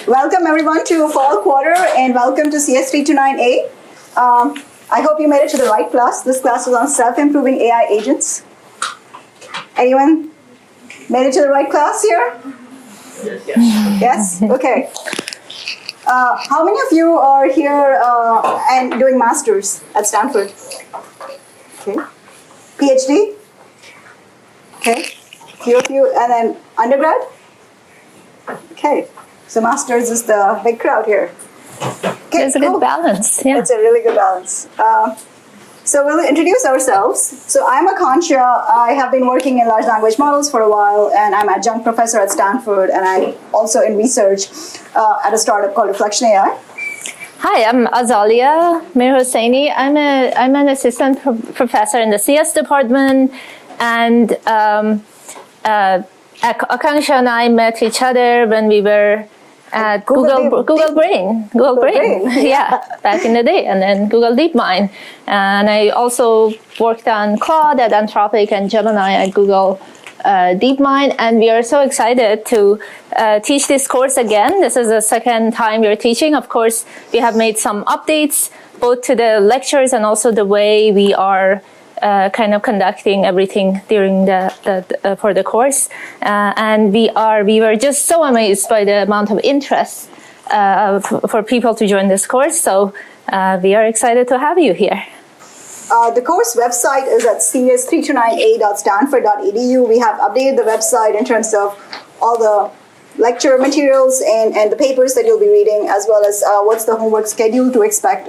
Welcome everyone to fall quarter and welcome to CS329A. I hope you made it to the right class. This class is on self-improving AI agents. Anyone made it to the right class here? Yes. Yes? Okay. How many of you are here and doing masters at Stanford? Okay. PhD? Okay. Few of you, and then undergrad? Okay. So masters is the big crowd here. Okay, There's a good balance. Yeah. It's a really good balance. So we'll introduce ourselves. So I'm Aakanksha. I have been working in large language models for a while, and I'm adjunct professor at Stanford, and I'm also in research at a startup called Reflection AI. Hi, I'm Azalia Mirhoseini. I'm an assistant professor in the CS department, and Aakanksha and I met each other when we were at Google Brain. Yeah, back in the day, and then Google DeepMind. And I also worked on Claude at Anthropic and Gemini at Google DeepMind, and we are so excited to teach this course again. This is the second time we're teaching. Of course, we have made some updates both to the lectures and also the way we are kind of conducting everything during for the course, and we were just so amazed by the amount of interest for people to join this course. So we are excited to have you here. The course website is at cs329a.stanford.edu. We have updated the website in terms of all the lecture materials and the papers that you'll be reading, as well as what's the homework schedule to expect,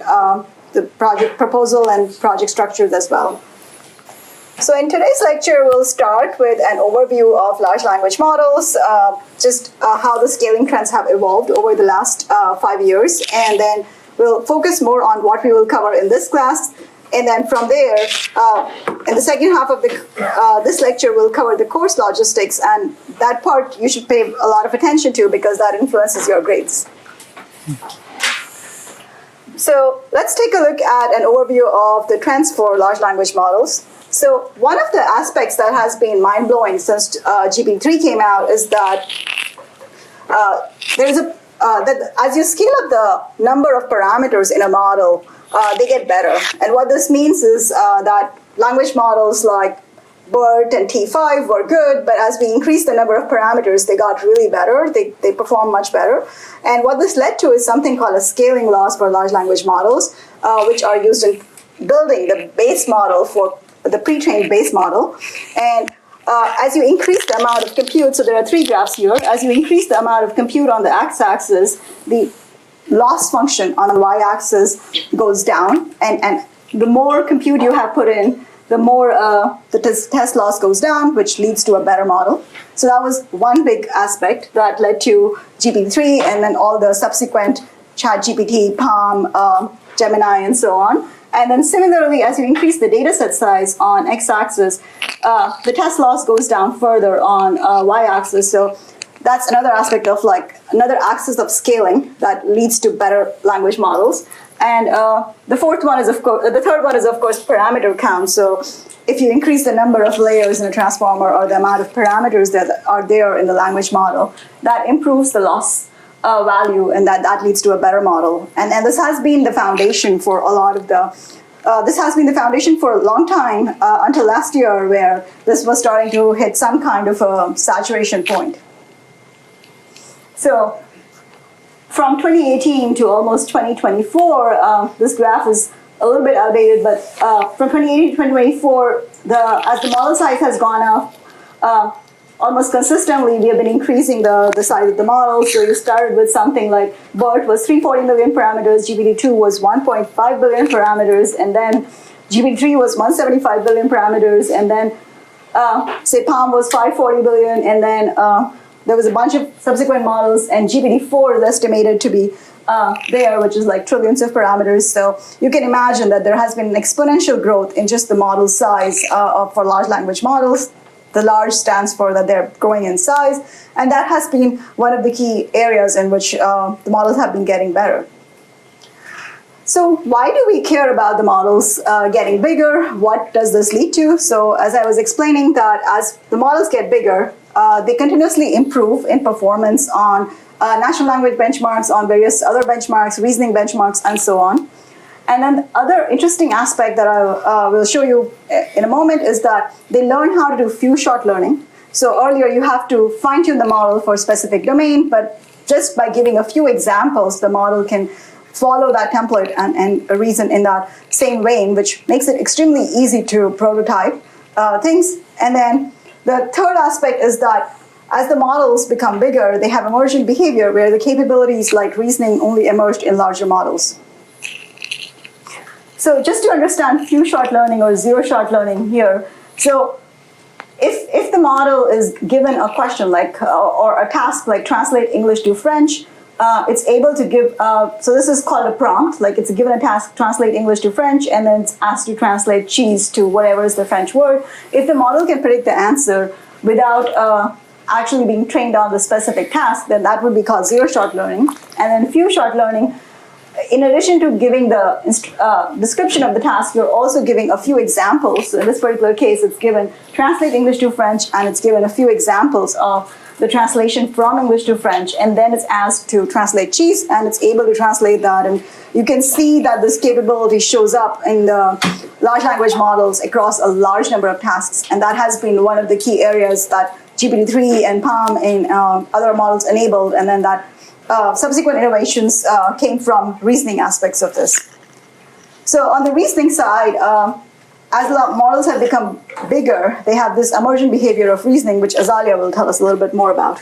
the project proposal and project structures as well. So in today's lecture, we'll start with an overview of large language models, just how the scaling trends have evolved over the last 5 years, and then we'll focus more on what we will cover in this class. And then from there, in the second half of this lecture, we'll cover the course logistics, and that part you should pay a lot of attention to because that influences your grades. So let's take a look at an overview of the trends for large language models. So one of the aspects that has been mind-blowing since GPT-3 came out is that as you scale up the number of parameters in a model, they get better. And what this means is that language models like BERT and T5 were good, but as we increased the number of parameters, they got really better. They perform much better. And what this led to is something called a scaling loss for large language models, which are used in building the base model for the pre-trained base model. And as you increase the amount of compute, so there are 3 graphs here, as you increase the amount of compute on the x-axis, the loss function on the y-axis goes down, and the more compute you have put in, the more the test loss goes down, which leads to a better model. So that was one big aspect that led to GPT-3 and then all the subsequent ChatGPT, Palm, Gemini, and so on. And then similarly, as you increase the dataset size on x-axis, the test loss goes down further on y-axis. So that's another aspect of another axis of scaling that leads to better language models. And the third one is of course parameter count. So if you increase the number of layers in a transformer or the amount of parameters that are there in the language model, that improves the loss value, and that leads to a better model. And this has been the foundation for a lot of this has been the foundation for a long time until last year, where this was starting to hit some kind of a saturation point. So from 2018 to almost 2024, this graph is a little bit outdated, but from 2018 to 2024, as the model size has gone up, almost consistently, we have been increasing the size of the model. So you started with something like BERT was 340 million parameters, GPT-2 was 1.5 billion parameters, and then GPT-3 was 175 billion parameters, and then say Palm was 540 billion, and then there was a bunch of subsequent models, and GPT-4 is estimated to be there, which is like trillions of parameters. So you can imagine that there has been an exponential growth in just the model size for large language models. The large stands for that they're growing in size, and that has been one of the key areas in which the models have been getting better. So why do we care about the models getting bigger? What does this lead to? So as I was explaining, that as the models get bigger, they continuously improve in performance on natural language benchmarks, on various other benchmarks, reasoning benchmarks, and so on. And then the other interesting aspect that I will show you in a moment is that they learn how to do few-shot learning. So earlier you have to fine-tune the model for a specific domain, but just by giving a few examples, the model can follow that template and reason in that same vein, which makes it extremely easy to prototype things. And then the third aspect is that as the models become bigger, they have emergent behavior where the capabilities like reasoning only emerged in larger models. So just to understand few-shot learning or zero-shot learning here, so if the model is given a question like, or a task like translate English to French, it's able to give, so this is called a prompt, like it's given a task, translate English to French, and then it's asked to translate cheese to whatever is the French word. If the model can predict the answer without actually being trained on the specific task, then that would be called zero-shot learning. And then few-shot learning, in addition to giving the description of the task, you're also giving a few examples. So in this particular case, it's given translate English to French, and it's given a few examples of the translation from English to French, and then it's asked to translate cheese, and it's able to translate that. And you can see that this capability shows up in the large language models across a large number of tasks, and that has been one of the key areas that GPT-3 and PaLM and other models enabled, and then that subsequent innovations came from reasoning aspects of this. So on the reasoning side, as the models have become bigger, they have this emergent behavior of reasoning, which Azalia will tell us a little bit more about.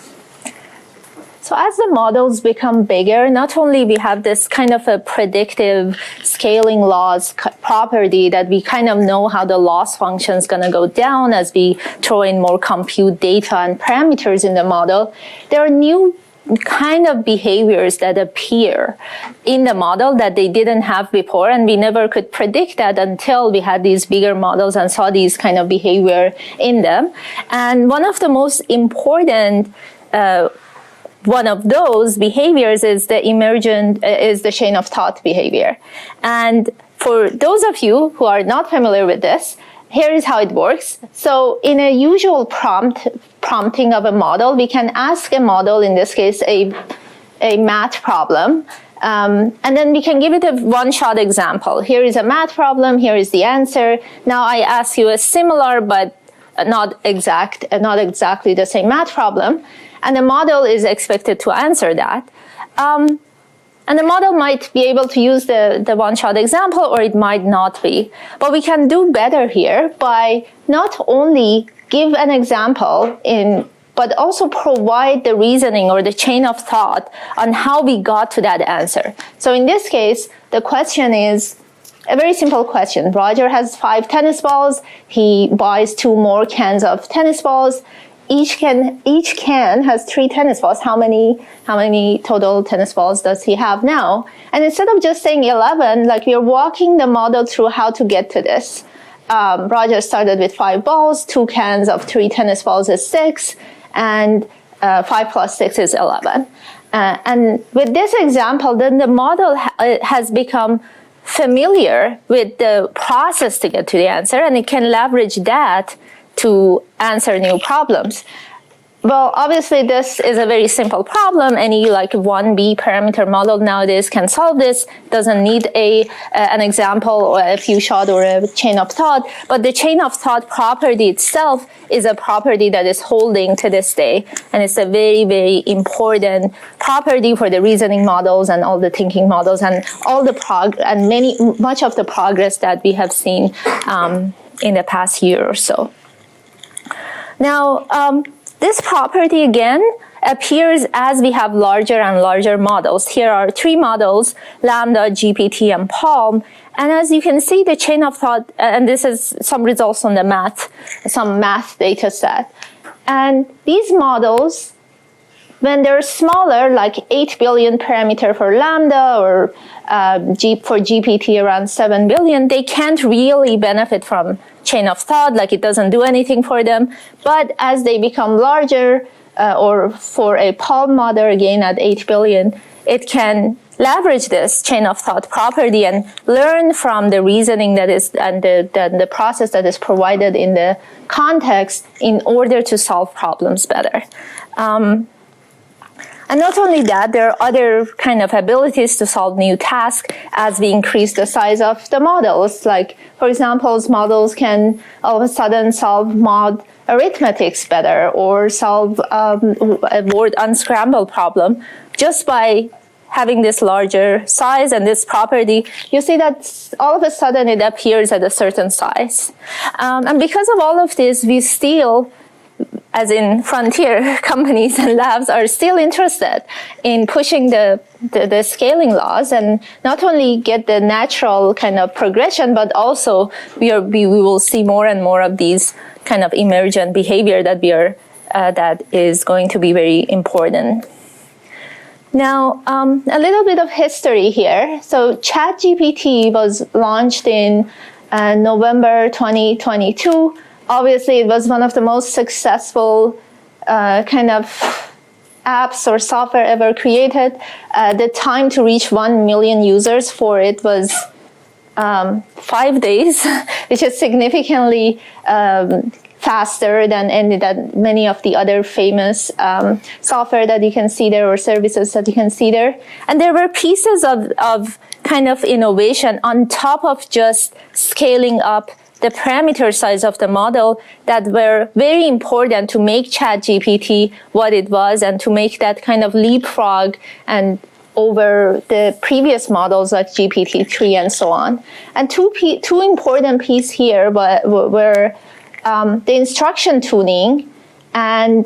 So as the models become bigger, not only we have this kind of a predictive scaling laws property that we kind of know how the loss function is going to go down as we throw in more compute data and parameters in the model, there are new kind of behaviors that appear in the model that they didn't have before, and we never could predict that until we had these bigger models and saw these kind of behavior in them. And one of the most important one of those behaviors is the is the chain of thought behavior. And for those of you who are not familiar with this, here is how it works. So in a usual prompting of a model, we can ask a model, in this case, a math problem, and then we can give it a one-shot example. Here is a math problem, here is the answer. Now I ask you a similar but not exactly the same math problem, and the model is expected to answer that. And the model might be able to use the one-shot example, or it might not be. But we can do better here by not only give an example but also provide the reasoning or the chain of thought on how we got to that answer. So in this case, the question is a very simple question. Roger has 5 tennis balls. He buys 2 more cans of tennis balls. Each can has 3 tennis balls. How many total tennis balls does he have now? And instead of just saying 11, like we're walking the model through how to get to this. Roger started with 5 balls, 2 cans of 3 tennis balls is 6, and 5 plus 6 is 11. And with this example, then the model has become familiar with the process to get to the answer, and it can leverage that to answer new problems. Well, obviously, this is a very simple problem. Any like 1B parameter model nowadays can solve this. Doesn't need an example or a few shot or a chain of thought. But the chain of thought property itself is a property that is holding to this day, and it's a very, very important property for the reasoning models and all the thinking models and all the much of the progress that we have seen in the past year or so. Now, this property, again, appears as we have larger and larger models. Here are 3 models, Lambda, GPT, and PaLM. And as you can see, the chain of thought, and this is some results on some math data set. And these models, when they're smaller, like 8 billion parameter for Lambda or for GPT around 7 billion, they can't really benefit from chain of thought, like it doesn't do anything for them. But as they become larger, or for a PaLM model, again at 8 billion, it can leverage this chain of thought property and learn from the reasoning that is and the process that is provided in the context in order to solve problems better. And not only that, there are other kind of abilities to solve new tasks as we increase the size of the models. Like, for example, models can all of a sudden solve mod arithmetics better or solve a word unscramble problem just by having this larger size and this property. You see that all of a sudden it appears at a certain size. And because of all of this, we still, as in frontier companies and labs, are still interested in pushing the scaling laws and not only get the natural kind of progression, but also we will see more and more of these kind of emergent behavior that that is going to be very important. Now, a little bit of history here. So ChatGPT was launched in November 2022. Obviously, it was one of the most successful kind of apps or software ever created. The time to reach 1 million users for it was 5 days, which is significantly faster than many of the other famous software that you can see there or services that you can see there. And there were pieces of kind of innovation on top of just scaling up the parameter size of the model that were very important to make ChatGPT what it was and to make that kind of leapfrog and over the previous models like GPT-3 and so on. And two important pieces here were the instruction tuning and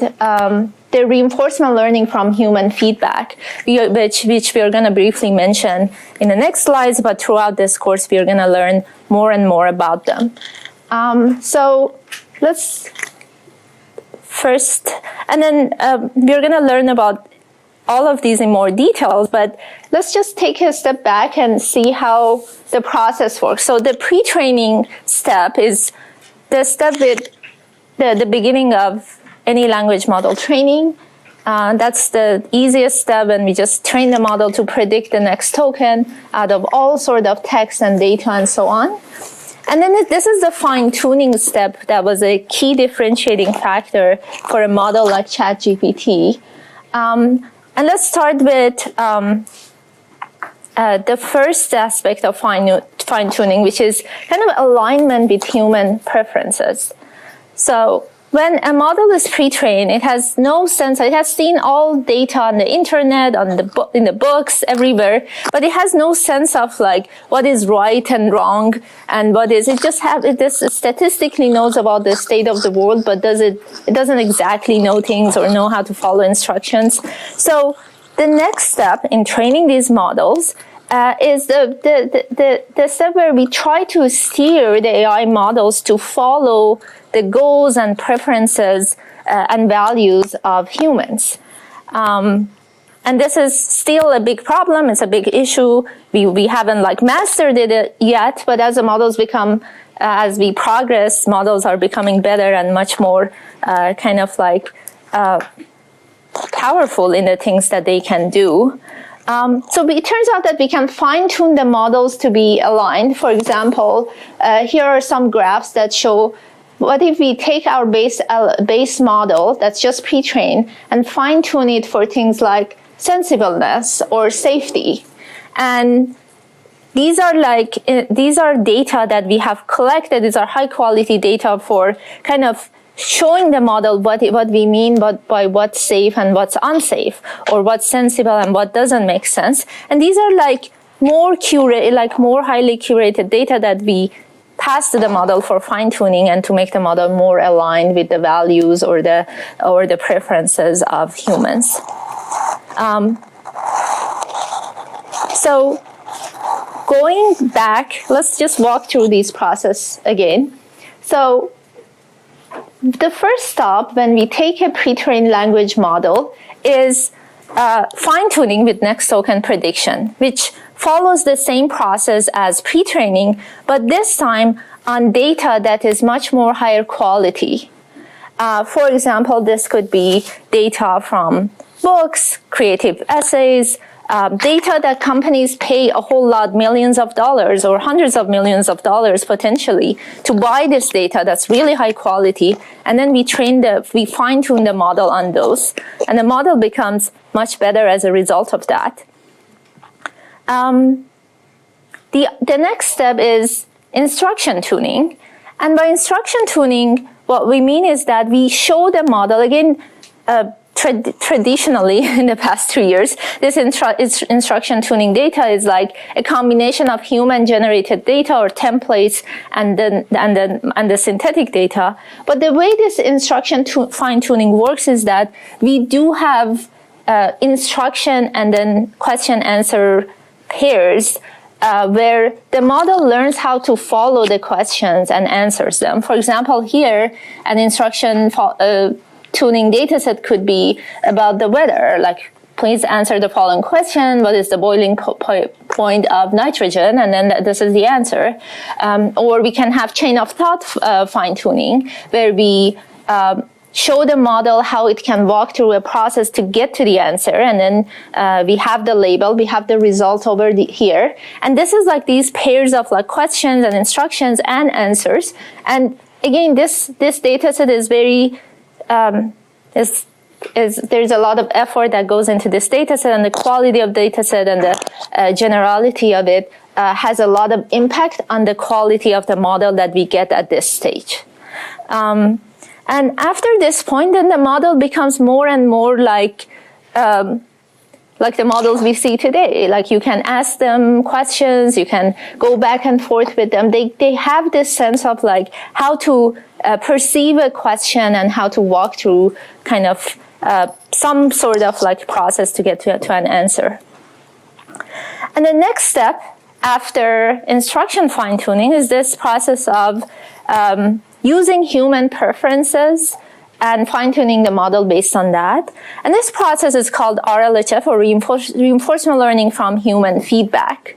the reinforcement learning from human feedback, which we are going to briefly mention in the next slides, but throughout this course, we are going to learn more and more about them. So let's first, and then we're going to learn about all of these in more details, but let's just take a step back and see how the process works. So the pre-training step is the step with the beginning of any language model training. That's the easiest step, and we just train the model to predict the next token out of all sort of text and data and so on. And then this is the fine-tuning step that was a key differentiating factor for a model like ChatGPT. And let's start with the first aspect of fine-tuning, which is kind of alignment with human preferences. So when a model is pre-trained, it has no sense. It has seen all data on the internet, in the books, everywhere, but it has no sense of like what is right and wrong and what is. It just statistically knows about the state of the world, but it doesn't exactly know things or know how to follow instructions. So the next step in training these models is the step where we try to steer the AI models to follow the goals and preferences and values of humans. And this is still a big problem. It's a big issue. We haven't like mastered it yet, but as the models become, as we progress, models are becoming better and much more kind of like powerful in the things that they can do. So it turns out that we can fine-tune the models to be aligned. For example, here are some graphs that show what if we take our base model that's just pre-trained and fine-tune it for things like sensibleness or safety. And these are data that we have collected. These are high-quality data for kind of showing the model what we mean by what's safe and what's unsafe, or what's sensible and what doesn't make sense. And these are like more highly curated data that we pass to the model for fine-tuning and to make the model more aligned with the values or the preferences of humans. So going back, let's just walk through this process again. So the first stop when we take a pre-trained language model is fine-tuning with next token prediction, which follows the same process as pre-training, but this time on data that is much more higher quality. For example, this could be data from books, creative essays, data that companies pay a whole lot, millions of dollars or hundreds of millions of dollars potentially to buy this data that's really high quality, and then we fine-tune the model on those, and the model becomes much better as a result of that. The next step is instruction tuning, and by instruction tuning, what we mean is that we show the model, again, traditionally in the past 3 years, this instruction tuning data is like a combination of human generated data or templates and the synthetic data. But the way this instruction fine tuning works is that we do have instruction and then question answer pairs where the model learns how to follow the questions and answers them. For example, here, an instruction tuning dataset could be about the weather, like, please answer the following question: what is the boiling point of nitrogen? And then this is the answer. Or we can have chain of thought fine-tuning, where we show the model how it can walk through a process to get to the answer, and then we have the label, we have the result over here. And this is like these pairs of like questions and instructions and answers. And again, this data set is very, there's a lot of effort that goes into this data set, and the quality of data set and the generality of it has a lot of impact on the quality of the model that we get at this stage. And after this point, then the model becomes more and more like the models we see today. Like, you can ask them questions, you can go back and forth with them. They have this sense of like how to perceive a question and how to walk through kind of some sort of like process to get to an answer. And the next step after instruction fine-tuning is this process of using human preferences and fine-tuning the model based on that. And this process is called RLHF, or reinforcement learning from human feedback.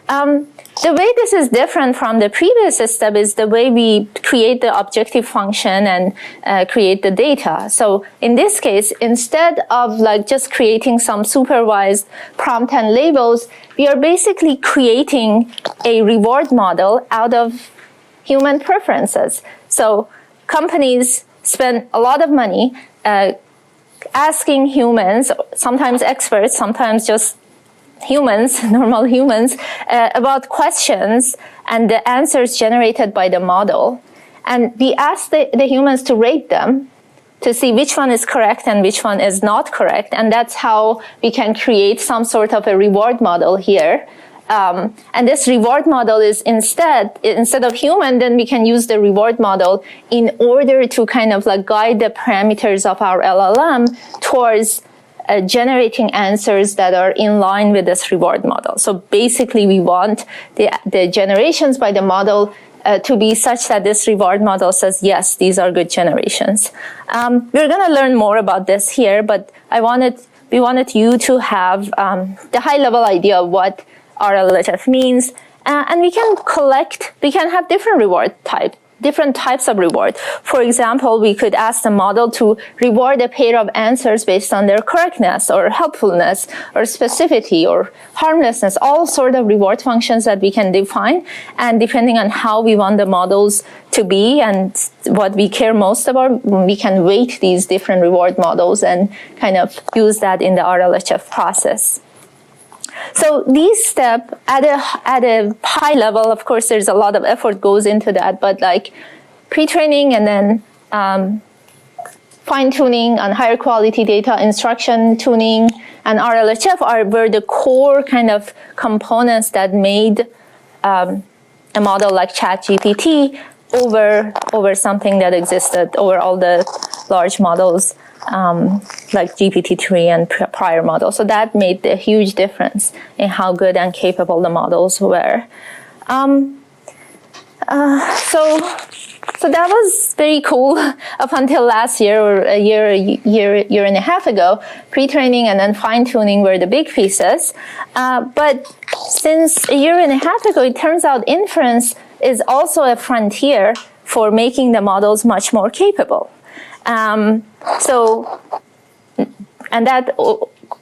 The way this is different from the previous step is the way we create the objective function and create the data. So in this case, instead of like just creating some supervised prompt and labels, we are basically creating a reward model out of human preferences. So companies spend a lot of money asking humans, sometimes experts, sometimes just humans, normal humans, about questions and the answers generated by the model. And we ask the humans to rate them to see which one is correct and which one is not correct. And that's how we can create some sort of a reward model here. And this reward model is instead of human, then we can use the reward model in order to kind of like guide the parameters of our LLM towards generating answers that are in line with this reward model. So basically, we want the generations by the model to be such that this reward model says, yes, these are good generations. We're going to learn more about this here, but we wanted you to have the high-level idea of what RLHF means, and we can have different types of reward. For example, we could ask the model to reward a pair of answers based on their correctness or helpfulness or specificity or harmlessness, all sort of reward functions that we can define. And depending on how we want the models to be and what we care most about, we can weight these different reward models and kind of use that in the RLHF process. So these steps at a high level, of course, there's a lot of effort goes into that, but like pre-training and then fine-tuning on higher quality data, instruction tuning, and RLHF were the core kind of components that made a model like ChatGPT over something that existed over all the large models like GPT-3 and prior models. So that made a huge difference in how good and capable the models were. So that was very cool up until last year or a year and a half ago. Pre-training and then fine-tuning were the big pieces. But since a year and a half ago, it turns out inference is also a frontier for making the models much more capable. And that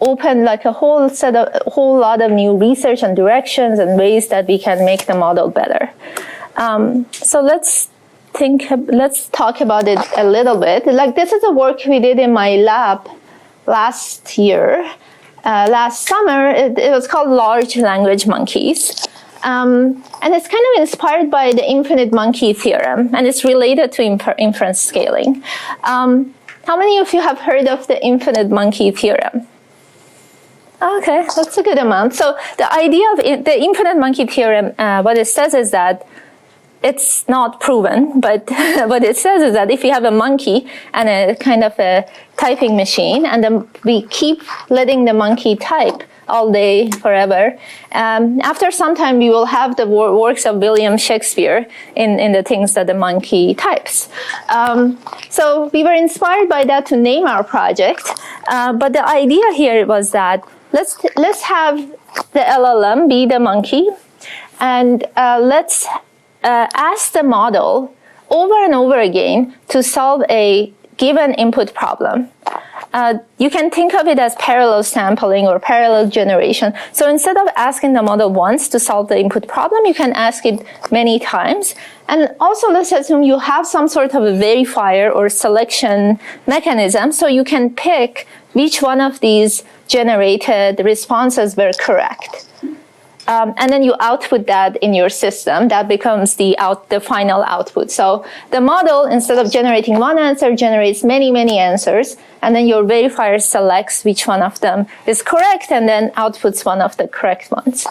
opened like a whole lot of new research and directions and ways that we can make the model better. So let's talk about it a little bit. Like, this is the work we did in my lab last year. Last summer, it was called Large Language Monkeys. And it's kind of inspired by the infinite monkey theorem, and it's related to inference scaling. How many of you have heard of the infinite monkey theorem? Okay, that's a good amount. So the idea of the infinite monkey theorem, what it says is that it's not proven, but what it says is that if you have a monkey and a kind of a typing machine, and then we keep letting the monkey type all day, forever, after some time we will have the works of William Shakespeare in the things that the monkey types. So we were inspired by that to name our project, but the idea here was that let's have the LLM be the monkey, and let's ask the model over and over again to solve a given input problem. You can think of it as parallel sampling or parallel generation. So instead of asking the model once to solve the input problem, you can ask it many times. And also, let's assume you have some sort of a verifier or selection mechanism, so you can pick which one of these generated responses were correct. And then you output that in your system. That becomes the final output. So the model, instead of generating one answer, generates many, many answers. And then your verifier selects which one of them is correct and then outputs one of the correct ones.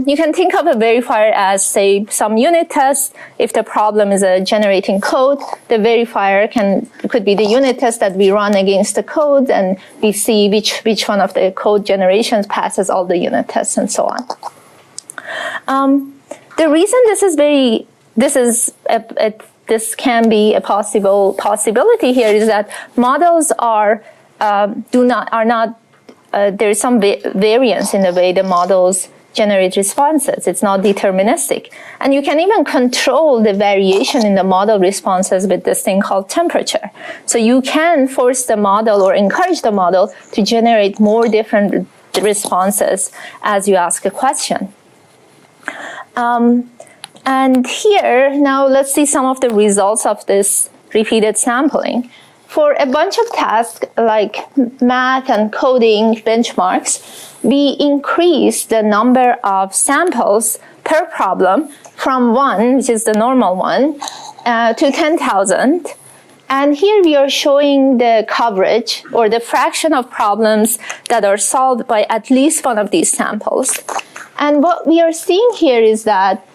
You can think of a verifier as, say, some unit test. If the problem is generating code, the verifier could be the unit test that we run against the code, and we see which one of the code generations passes all the unit tests and so on. The reason this can be a possibility here is that models there is some variance in the way the models generate responses. It's not deterministic. And you can even control the variation in the model responses with this thing called temperature. So you can force the model or encourage the model to generate more different responses as you ask a question. And here, now let's see some of the results of this repeated sampling. For a bunch of tasks like math and coding benchmarks, we increase the number of samples per problem from 1, which is the normal one, to 10,000. And here we are showing the coverage or the fraction of problems that are solved by at least one of these samples. And what we are seeing here is that,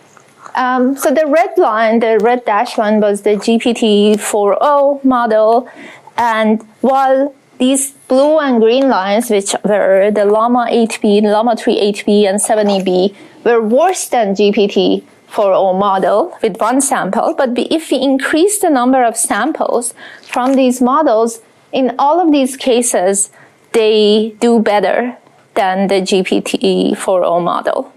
so the red line, the red dashed line was the GPT-4o model. And while these blue and green lines, which were the Llama 8b, Llama 3 8b, and 7EB, were worse than GPT-4o model with one sample. But if we increase the number of samples from these models, in all of these cases, they do better than the GPT-4o model.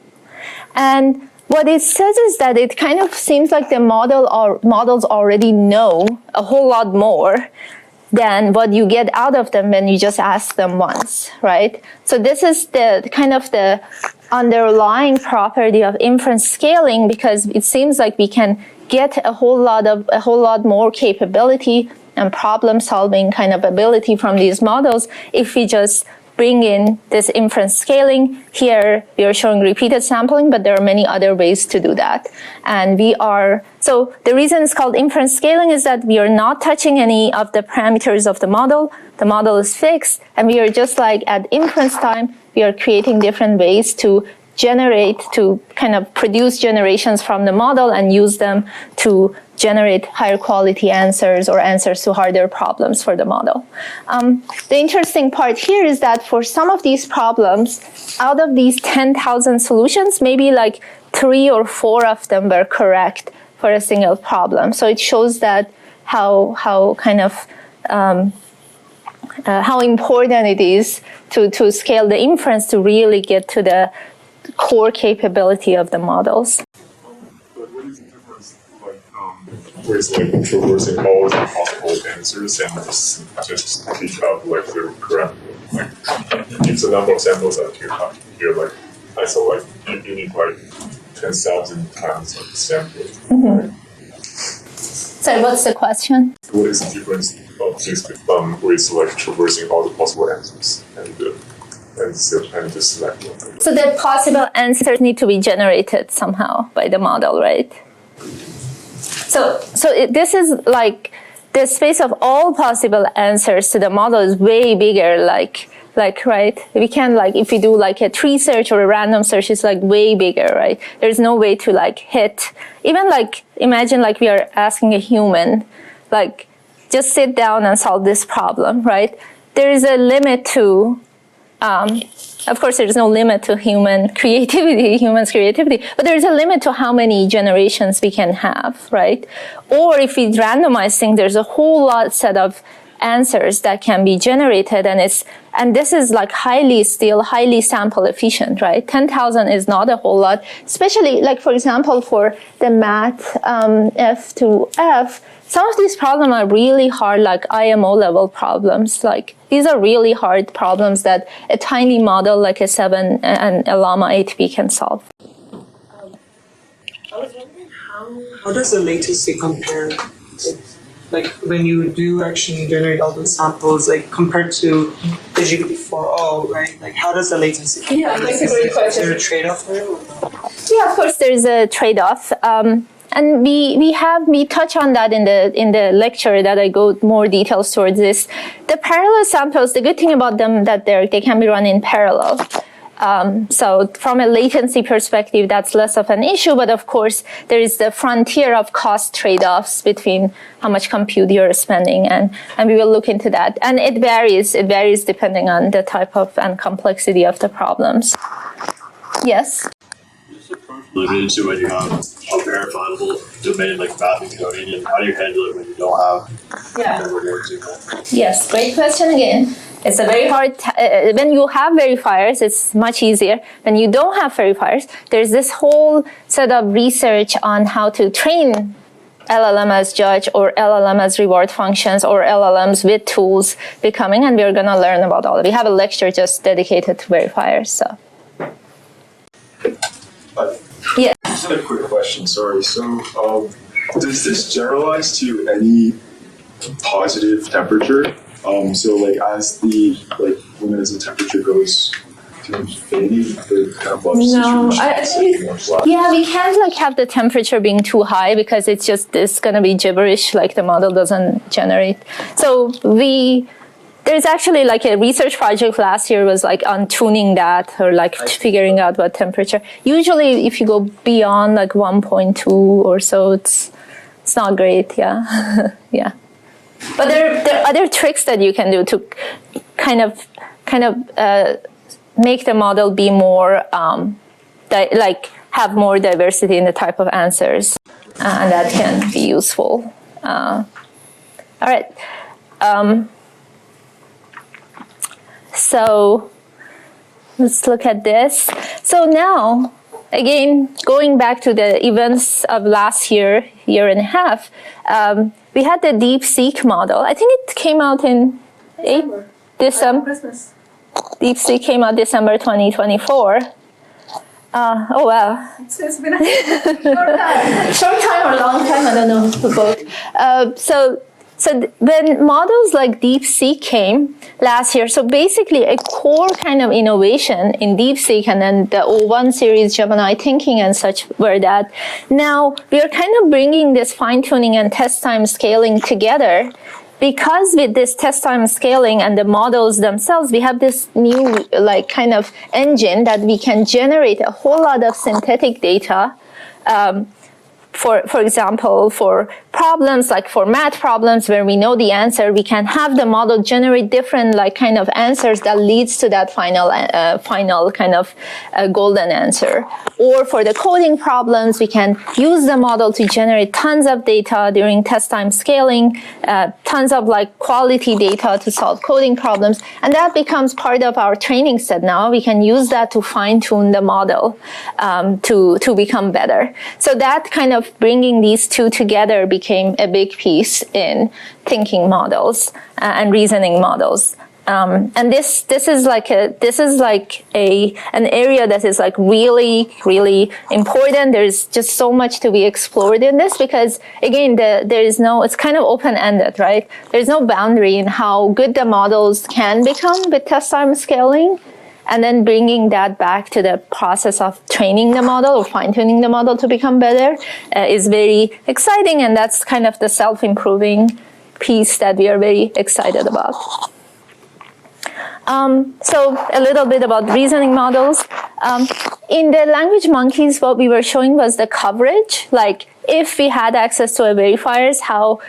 And what it says is that it kind of seems like the models already know a whole lot more than what you get out of them when you just ask them once, right? So this is the kind of the underlying property of inference scaling, because it seems like we can get a whole lot more capability and problem solving kind of ability from these models if we just bring in this inference scaling. Here we are showing repeated sampling, but there are many other ways to do that. And so the reason it's called inference scaling is that we are not touching any of the parameters of the model. The model is fixed, and we are just like at inference time, we are creating different ways to kind of produce generations from the model and use them to generate higher quality answers or answers to harder problems for the model. The interesting part here is that for some of these problems, out of these 10,000 solutions, maybe like 3 or 4 of them were correct for a single problem. So it shows that how important it is to scale the inference to really get to the core capability of the models. But what is the difference, whereas traversing all the possible answers and just teach out the correct like it's the number of samples that you have here. Like I saw, like you need like 10,000 times of samples. Right? So what's the question? What is the difference of this with like traversing all the possible answers and just select one? So the possible answers need to be generated somehow by the model, right? So this is like the space of all possible answers to the model is way bigger, like right? We can like, if we do like a tree search or a random search, it's like way bigger, right? There's no way to like hit, even like, imagine like we are asking a human, like just sit down and solve this problem, right? There is a limit to, of course, there's no limit to humans' creativity, but there's a limit to how many generations we can have, right? Or if we randomize things, there's a whole lot set of answers that can be generated, and this is like highly sample efficient, right? 10,000 is not a whole lot, especially like, for example, for the math F to F, some of these problems are really hard, like IMO level problems. Like these are really hard problems that a tiny model like a 7 and a Llama 8B can solve. I was wondering how does the latency compare? Like when you do actually generate all those samples, like compared to the GPT-4o, right? Like how does the latency compare? Yeah, that's a great question. Is there a trade-off there? Yeah, of course there is a trade-off. And we touch on that in the lecture that I go more details towards this. The parallel samples, the good thing about them that they can be run in parallel. So from a latency perspective, that's less of an issue, but of course there is the frontier of cost trade-offs between how much compute you're spending, and we will look into that. And it varies depending on the type of and complexity of the problems. Yes? Limited to when you have a verifiable domain like math and coding, and how do you handle it when you don't have? Yes, great question again. It's a very hard, when you have verifiers, it's much easier. When you don't have verifiers, there's this whole set of research on how to train LLM as judge or LLM as reward functions or LLMs with tools becoming, and we're gonna learn about all of it. We have a lecture just dedicated to verifiers, so. Yeah. Just a quick question, sorry. So, does this generalize to any positive temperature? So, like, when as the temperature goes to infinity, the kind of buffs yeah, we can't like have the temperature being too high because it's gonna be gibberish, like the model doesn't generate. So there's actually like a research project last year was like on tuning that or like figuring out what temperature. Usually if you go beyond like 1.2 or so, it's not great, yeah. Yeah. But there are other tricks that you can do to kind of make the model be more, like have more diversity in the type of answers, and that can be useful. All right. So let's look at this. So now, again, going back to the events of last year and a half, we had the DeepSeek model. I think it came out in December. Christmas. DeepSeek came out December 2024. Oh wow. It's been a Short time or long time, I don't know, both. So when models like DeepSeek came last year, so basically a core kind of innovation in DeepSeek and then the O1 series, Gemini thinking and such were that now we are kind of bringing this fine-tuning and test time scaling together, because with this test time scaling and the models themselves, we have this new like kind of engine that we can generate a whole lot of synthetic data. For example, for problems like for math problems where we know the answer, we can have the model generate different like kind of answers that leads to that final kind of golden answer. Or for the coding problems, we can use the model to generate tons of data during test time scaling, tons of like quality data to solve coding problems, and that becomes part of our training set now. We can use that to fine tune the model to become better. So that kind of bringing these two together became a big piece in thinking models and reasoning models. And this is like an area that is like really important. There's just so much to be explored in this because again, it's kind of open-ended, right? There's no boundary in how good the models can become with test time scaling, and then bringing that back to the process of training the model or fine-tuning the model to become better is very exciting, and that's kind of the self-improving piece that we are very excited about. So a little bit about reasoning models. In the language monkeys, what we were showing was the coverage. Like if we had access to a verifiers, how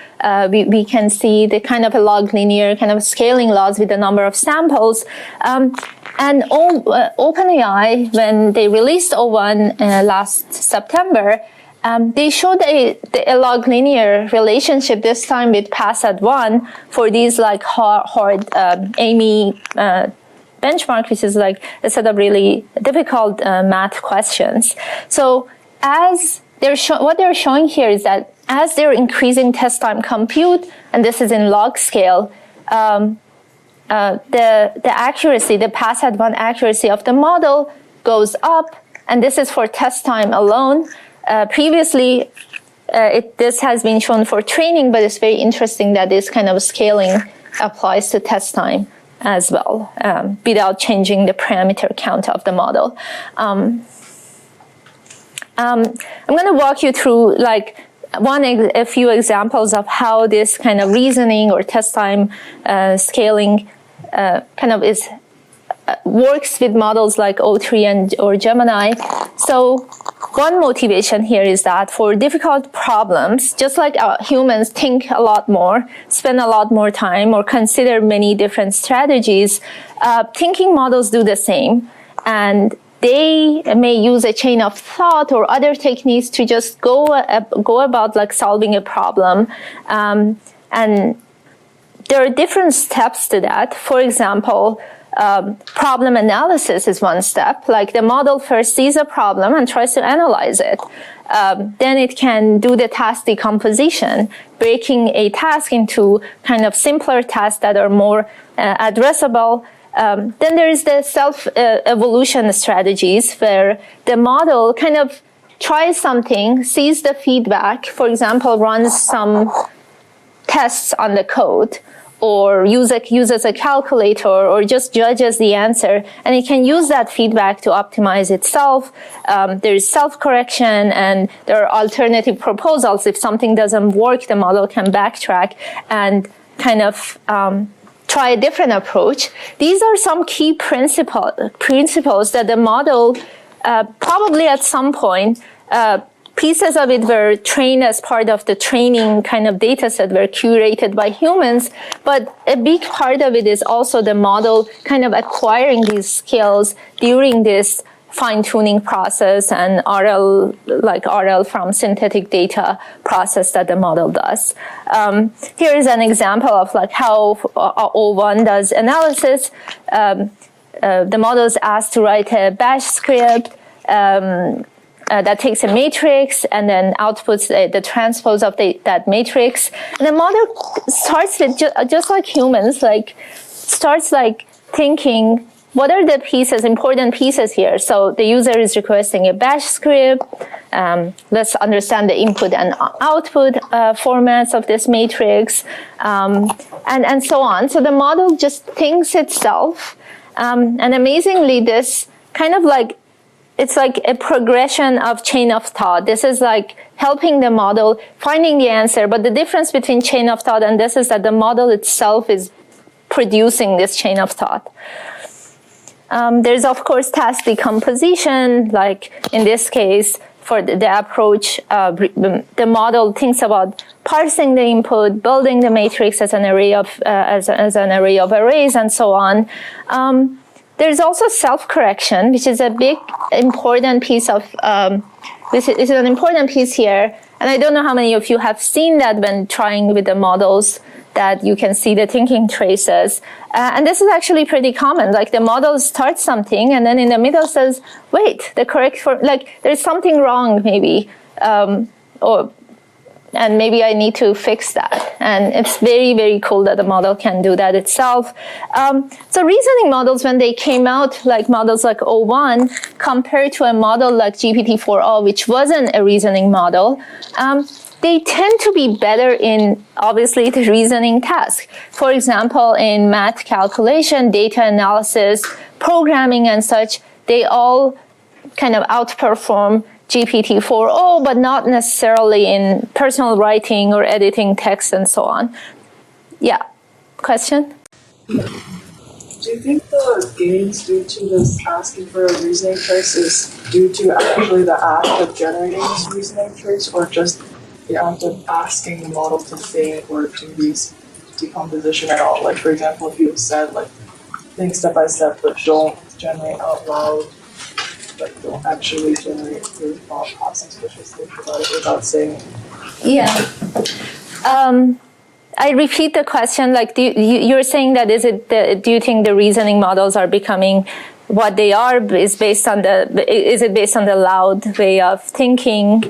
we can see the kind of a log linear kind of scaling laws with the number of samples. And OpenAI, when they released O1 last September, they showed a log linear relationship this time with PASAD1 for these like hard AMY benchmark, which is like a set of really difficult math questions. So as what they're showing here is that as they're increasing test time compute, and this is in log scale, the accuracy, the PASAD1 accuracy of the model goes up, and this is for test time alone. Previously, this has been shown for training, but it's very interesting that this kind of scaling applies to test time as well, without changing the parameter count of the model. I'm going to walk you through like a few examples of how this kind of reasoning or test time scaling kind of works with models like O3 or Gemini. So one motivation here is that for difficult problems, just like humans think a lot more, spend a lot more time, or consider many different strategies, thinking models do the same. And they may use a chain of thought or other techniques to just go about like solving a problem. And there are different steps to that. For example, problem analysis is one step. Like the model first sees a problem and tries to analyze it. Then it can do the task decomposition, breaking a task into kind of simpler tasks that are more addressable. Then there is the self-evolution strategies where the model kind of tries something, sees the feedback, for example, runs some tests on the code, or uses a calculator, or just judges the answer, and it can use that feedback to optimize itself. There is self-correction, and there are alternative proposals. If something doesn't work, the model can backtrack and kind of try a different approach. These are some key principles that the model probably at some point pieces of it were trained as part of the training kind of data set, were curated by humans, but a big part of it is also the model kind of acquiring these skills during this fine-tuning process and RL from synthetic data process that the model does. Here is an example of like how O1 does analysis. The model is asked to write a bash script that takes a matrix and then outputs the transpose of that matrix. And the model starts with, just like humans, starts thinking, what are the important pieces here? So the user is requesting a bash script. Let's understand the input and output formats of this matrix, and so on. So the model just thinks itself. And amazingly, this kind of it's like a progression of chain of thought. This is like helping the model finding the answer. But the difference between chain of thought and this is that the model itself is producing this chain of thought. There's, of course, task decomposition. Like in this case, for the approach, the model thinks about parsing the input, building the matrix as an array of as an array of arrays, and so on. There's also self-correction, which is a big, important piece of, this is an important piece here. And I don't know how many of you have seen that when trying with the models, that you can see the thinking traces. And this is actually pretty common. Like the model starts something and then in the middle says, wait, there's something wrong maybe. Or and maybe I need to fix that. And it's very, very cool that the model can do that itself. So reasoning models, when they came out, like models like O1, compared to a model like GPT-4o, which wasn't a reasoning model, they tend to be better in, obviously, the reasoning task. For example, in math calculation, data analysis, programming and such, they all kind of outperform GPT-4o, but not necessarily in personal writing or editing text and so on. Yeah, question? Do you think the gains due to this asking for a reasoning trace is due to actually the act of generating this reasoning trace, or just the act of asking the model to think or do these decomposition at all? Like, for example, if you said, like, think step by step, but don't generate out loud, like, don't actually generate really thought process, but just think about it without saying it. Yeah. I repeat the question, like, you're saying that do you think the reasoning models are becoming what they are is it based on the loud way of thinking?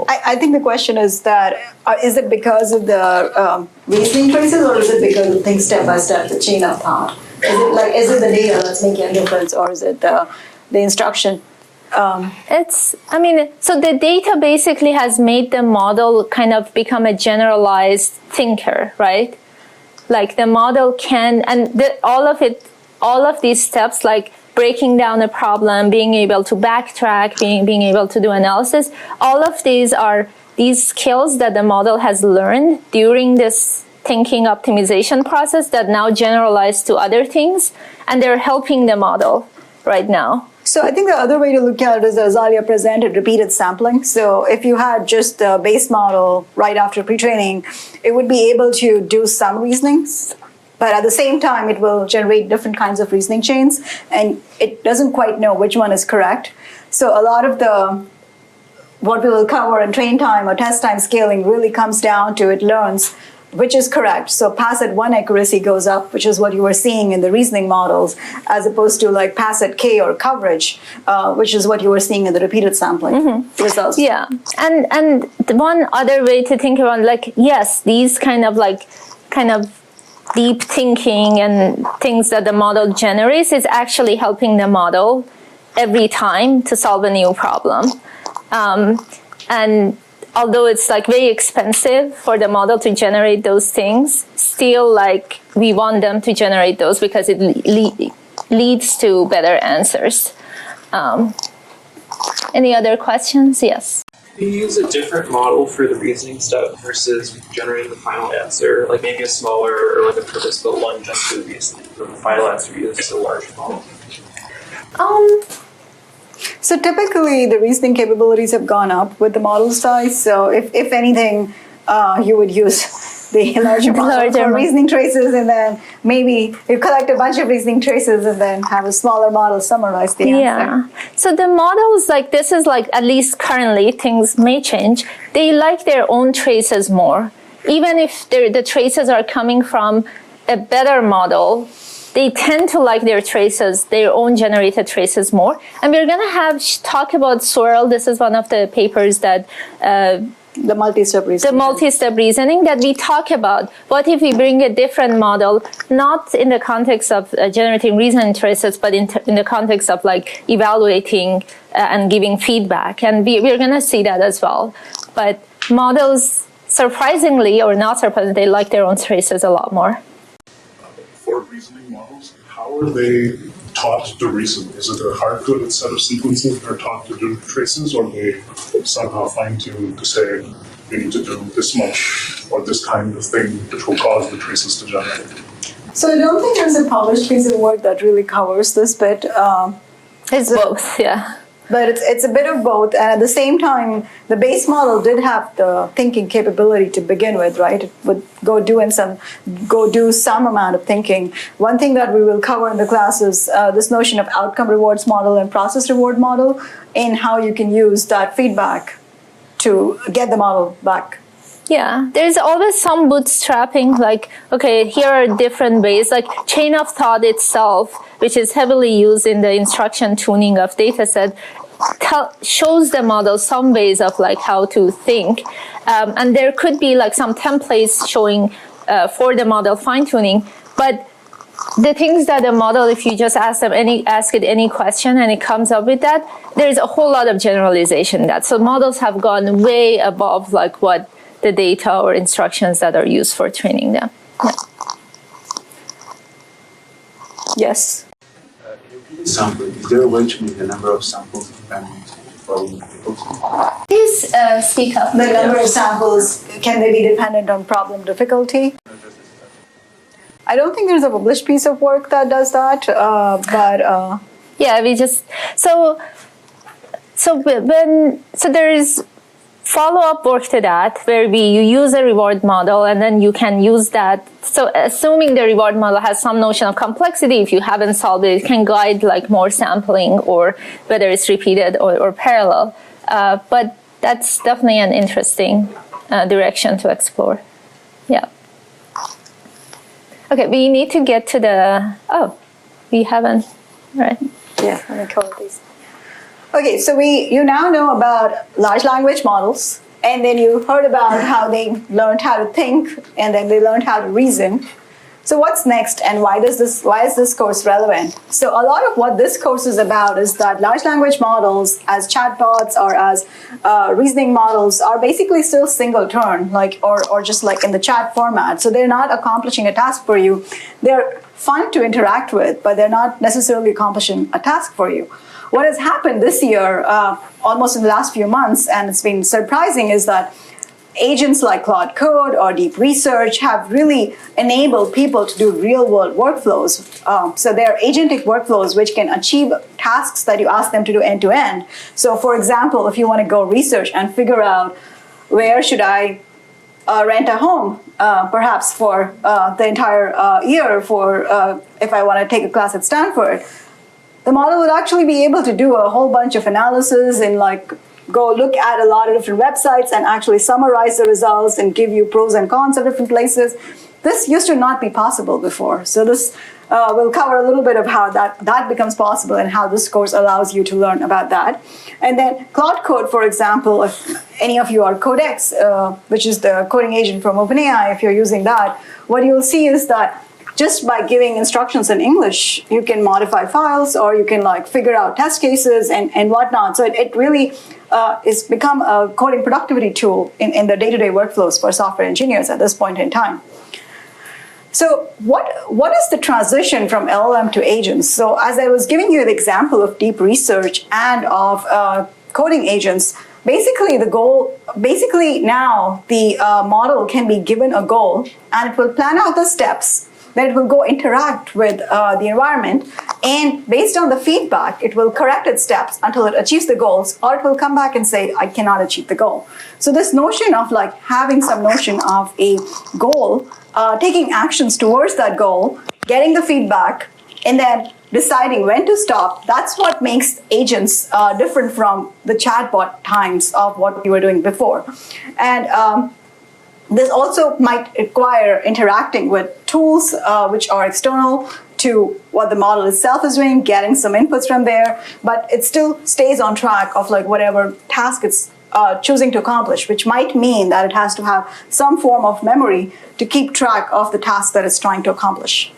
I think the question is that, is it because of the reasoning traces, or is it because of things step by step, the chain of thought? Is it the data that's making a difference, or is it the instruction? So the data basically has made the model kind of become a generalized thinker, right? Like the model can, and all of these steps, like breaking down a problem, being able to backtrack, being able to do analysis, all of these are these skills that the model has learned during this thinking optimization process that now generalize to other things, and they're helping the model right now. So I think the other way to look at it is Azalia presented repeated sampling. So if you had just the base model right after pre-training, it would be able to do some reasonings, but at the same time, it will generate different kinds of reasoning chains, and it doesn't quite know which one is correct. So a lot of what we will cover in train time or test time scaling really comes down to it learns which is correct. So pass at 1 accuracy goes up, which is what you were seeing in the reasoning models, as opposed to like pass at K or coverage, which is what you were seeing in the repeated sampling results. Yeah, and one other way to think about, like, yes, these kind of deep thinking and things that the model generates is actually helping the model every time to solve a new problem. And although it's like very expensive for the model to generate those things, still like we want them to generate those because it leads to better answers. Any other questions? Yes. Do you use a different model for the reasoning step versus generating the final answer? Like maybe a smaller or like a purpose-built one just for the reasoning, for the final answer uses a large model? So typically, the reasoning capabilities have gone up with the model size. So if anything, you would use the larger model for reasoning traces, and then maybe you collect a bunch of reasoning traces and then have a smaller model summarize the answer. Yeah. So the models, like this is like, at least currently, things may change. They like their own traces more. Even if the traces are coming from a better model, they tend to like their traces, their own generated traces more. And we're going to talk about swirl. This is one of the papers that the multi-step reasoning. The multi-step reasoning that we talk about. What if we bring a different model, not in the context of generating reasoning traces, but in the context of like evaluating and giving feedback. And we're going to see that as well. But models, surprisingly or not surprisingly, they like their own traces a lot more. For reasoning models, how are they taught to reason? Is it a hard-coded set of sequences that are taught to do traces, or they somehow fine-tuned to say, you need to do this much or this kind of thing, which will cause the traces to generate? So I don't think there's a published piece of work that really covers this bit. It's both, yeah. But it's a bit of both, and at the same time, the base model did have the thinking capability to begin with, right? It would go do some amount of thinking. One thing that we will cover in the class is this notion of outcome rewards model and process reward model, and how you can use that feedback to get the model back. Yeah, there's always some bootstrapping, like, okay, here are different ways, like chain of thought itself, which is heavily used in the instruction tuning of dataset, shows the model some ways of like how to think, and there could be like some templates showing for the model fine-tuning. But the things that the model, if you just ask it any question and it comes up with that, there's a whole lot of generalization in that. So models have gone way above like what the data or instructions that are used for training them. Yeah. Yes. Sample. Is there a way to make the number of samples dependent from Please speak up. The number of samples, can they be dependent on problem difficulty? I don't think there's a published piece of work that does that, but yeah, we just so there is follow-up work to that where you use a reward model and then you can use that. So assuming the reward model has some notion of complexity, if you haven't solved it, it can guide like more sampling or whether it's repeated or parallel. But that's definitely an interesting direction to explore. Yeah. Okay, we need to get to we haven't, right? yeah, let me cover these. Okay, so you now know about large language models, and then you heard about how they learned how to think, and then they learned how to reason. So what's next, and why is this course relevant? So a lot of what this course is about is that large language models, as chatbots or as reasoning models, are basically still single turn, like or just like in the chat format. So they're not accomplishing a task for you. They're fun to interact with, but they're not necessarily accomplishing a task for you. What has happened this year, almost in the last few months, and it's been surprising, is that agents like Claude Code or deep research have really enabled people to do real-world workflows. So they're agentic workflows which can achieve tasks that you ask them to do end-to-end. So for example, if you want to go research and figure out where should I rent a home, perhaps for the entire year, for if I want to take a class at Stanford, the model would actually be able to do a whole bunch of analysis and like go look at a lot of different websites and actually summarize the results and give you pros and cons of different places. This used to not be possible before. So this will cover a little bit of how that becomes possible and how this course allows you to learn about that. And then Claude Code, for example, if any of you are Codex, which is the coding agent from OpenAI, if you're using that, what you'll see is that just by giving instructions in English, you can modify files or you can like figure out test cases and whatnot. So it really is become a coding productivity tool in the day-to-day workflows for software engineers at this point in time. So what is the transition from LLM to agents? So as I was giving you the example of deep research and of coding agents, basically now the model can be given a goal and it will plan out the steps. Then it will go interact with the environment, and based on the feedback, it will correct its steps until it achieves the goals, or it will come back and say, I cannot achieve the goal. So this notion of like having some notion of a goal, taking actions towards that goal, getting the feedback, and then deciding when to stop, that's what makes agents different from the chatbot times of what we were doing before. And this also might require interacting with tools which are external to what the model itself is doing, getting some inputs from there, but it still stays on track of like whatever task it's choosing to accomplish, which might mean that it has to have some form of memory to keep track of the task that it's trying to accomplish.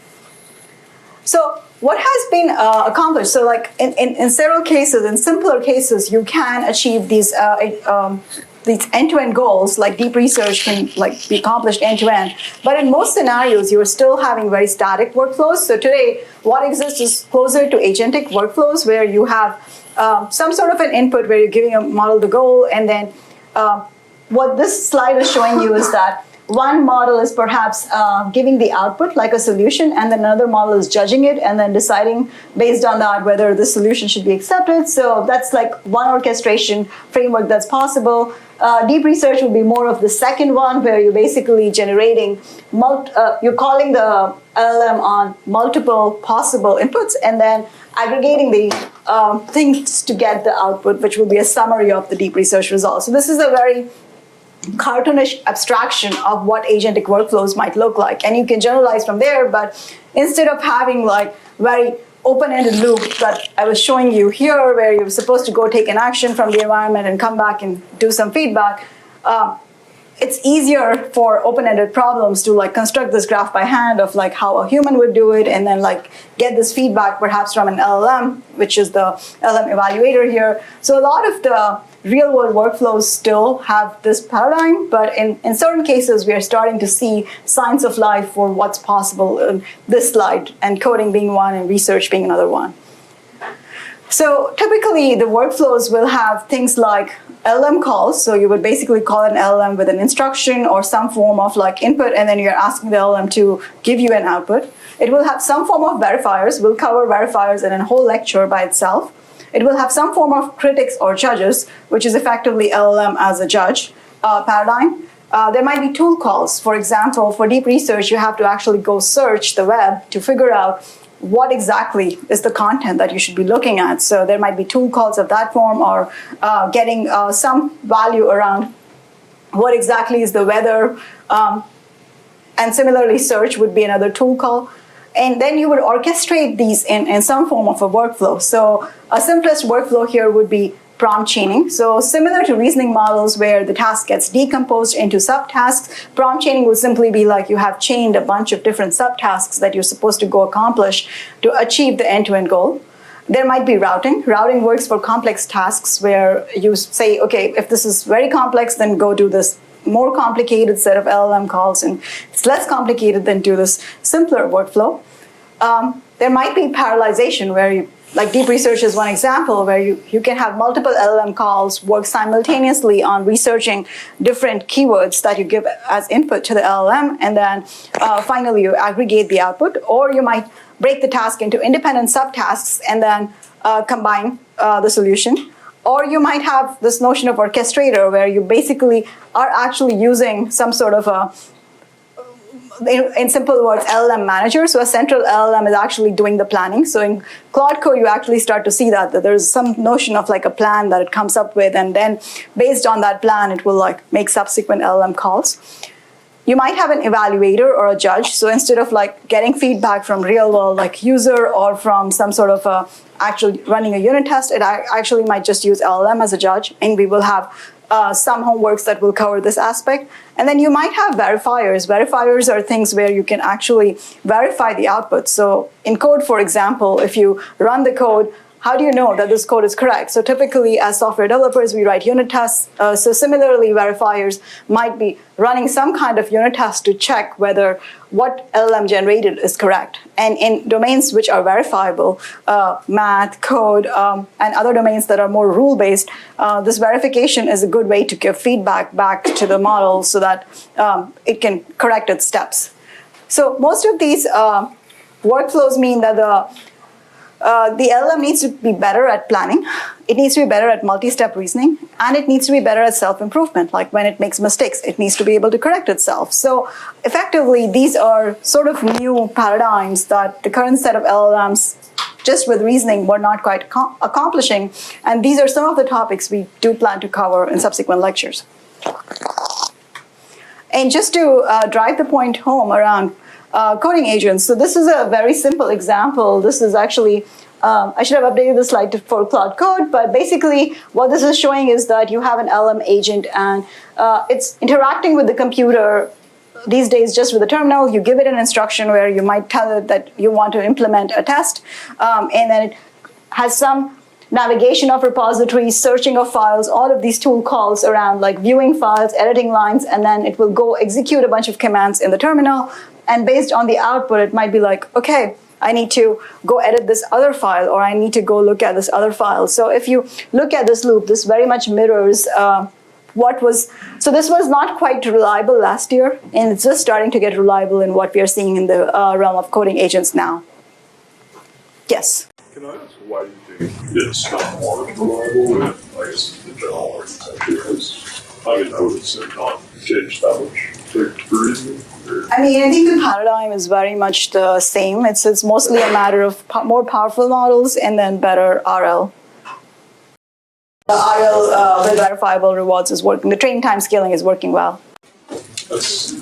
So what has been accomplished? So like in several cases, in simpler cases, you can achieve these end-to-end goals, like deep research can like be accomplished end-to-end. But in most scenarios, you're still having very static workflows. So today, what exists is closer to agentic workflows where you have some sort of an input where you're giving a model the goal. And then what this slide is showing you is that one model is perhaps giving the output like a solution, and then another model is judging it and then deciding based on that whether the solution should be accepted. So that's like one orchestration framework that's possible. Deep research would be more of the second one, where you're basically generating, you're calling the LLM on multiple possible inputs and then aggregating the things to get the output, which will be a summary of the deep research results. So this is a very cartoonish abstraction of what agentic workflows might look like. And you can generalize from there, but instead of having like very open-ended loop that I was showing you here, where you're supposed to go take an action from the environment and come back and do some feedback, it's easier for open-ended problems to like construct this graph by hand of like how a human would do it, and then like get this feedback perhaps from an LLM, which is the LLM evaluator here. So a lot of the real-world workflows still have this paradigm, but in certain cases, we are starting to see signs of life for what's possible in this slide, and coding being one and research being another one. So typically, the workflows will have things like LLM calls. So you would basically call an LLM with an instruction or some form of like input, and then you're asking the LLM to give you an output. It will have some form of verifiers. We'll cover verifiers in a whole lecture by itself. It will have some form of critics or judges, which is effectively LLM as a judge paradigm. There might be tool calls. For example, for deep research, you have to actually go search the web to figure out what exactly is the content that you should be looking at. So there might be tool calls of that form, or getting some value around what exactly is the weather. And similarly, search would be another tool call. And then you would orchestrate these in some form of a workflow. So a simplest workflow here would be prompt chaining. So similar to reasoning models where the task gets decomposed into subtasks, prompt chaining would simply be like you have chained a bunch of different subtasks that you're supposed to go accomplish to achieve the end-to-end goal. There might be routing. Routing works for complex tasks where you say, okay, if this is very complex, then go do this more complicated set of LLM calls, and it's less complicated, then do this simpler workflow. There might be parallelization where you, like deep research is one example, where you can have multiple LLM calls work simultaneously on researching different keywords that you give as input to the LLM, and then finally you aggregate the output. Or you might break the task into independent subtasks and then combine the solution. Or you might have this notion of orchestrator, where you basically are actually using some sort of a, in simple words, LLM manager. So a central LLM is actually doing the planning. So in Claude Code, you actually start to see that there's some notion of like a plan that it comes up with, and then based on that plan, it will like make subsequent LLM calls. You might have an evaluator or a judge. So instead of like getting feedback from real world like user or from some sort of actually running a unit test, it actually might just use LLM as a judge, and we will have some homeworks that will cover this aspect. And then you might have verifiers. Verifiers are things where you can actually verify the output. So in code, for example, if you run the code, how do you know that this code is correct? So typically, as software developers, we write unit tests. So similarly, verifiers might be running some kind of unit test to check whether what LLM generated is correct. And in domains which are verifiable, math, code, and other domains that are more rule-based, this verification is a good way to give feedback back to the model so that it can correct its steps. So most of these workflows mean that the LLM needs to be better at planning, it needs to be better at multi-step reasoning, and it needs to be better at self-improvement. Like when it makes mistakes, it needs to be able to correct itself. So effectively, these are sort of new paradigms that the current set of LLMs, just with reasoning, were not quite accomplishing. And these are some of the topics we do plan to cover in subsequent lectures. And just to drive the point home around coding agents. So this is a very simple example. This is actually, I should have updated the slide for Claude Code, but basically what this is showing is that you have an LM agent, and it's interacting with the computer these days just with the terminal. You give it an instruction where you might tell it that you want to implement a test, and then it has some navigation of repositories, searching of files, all of these tool calls around like viewing files, editing lines, and then it will go execute a bunch of commands in the terminal. And based on the output, it might be like, okay, I need to go edit this other file, or I need to go look at this other file. So if you look at this loop, this very much mirrors what was, so this was not quite reliable last year, and it's just starting to get reliable in what we are seeing in the realm of coding agents now. Yes? Can I ask why you think it's not more reliable than, I guess, the general architecture? Because I mean, I would say not change that much for reasoning. I mean, I think the paradigm is very much the same. It's mostly a matter of more powerful models and then better RL. The RL with verifiable rewards is working. The training time scaling is working well. That's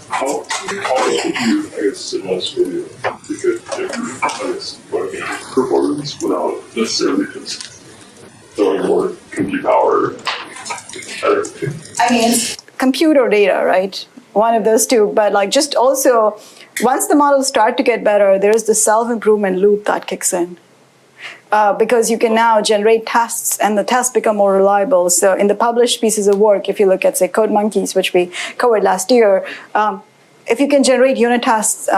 how would you, I guess, suggest for you to get, I guess, what I mean, inference without necessarily just throwing more compute power at it. I mean, it's compute or data, right? One of those two. But like just also, once the models start to get better, there's the self-improvement loop that kicks in. Because you can now generate tests and the tests become more reliable. So in the published pieces of work, if you look at, say, Code Monkeys, which we covered last year, if you can generate unit tests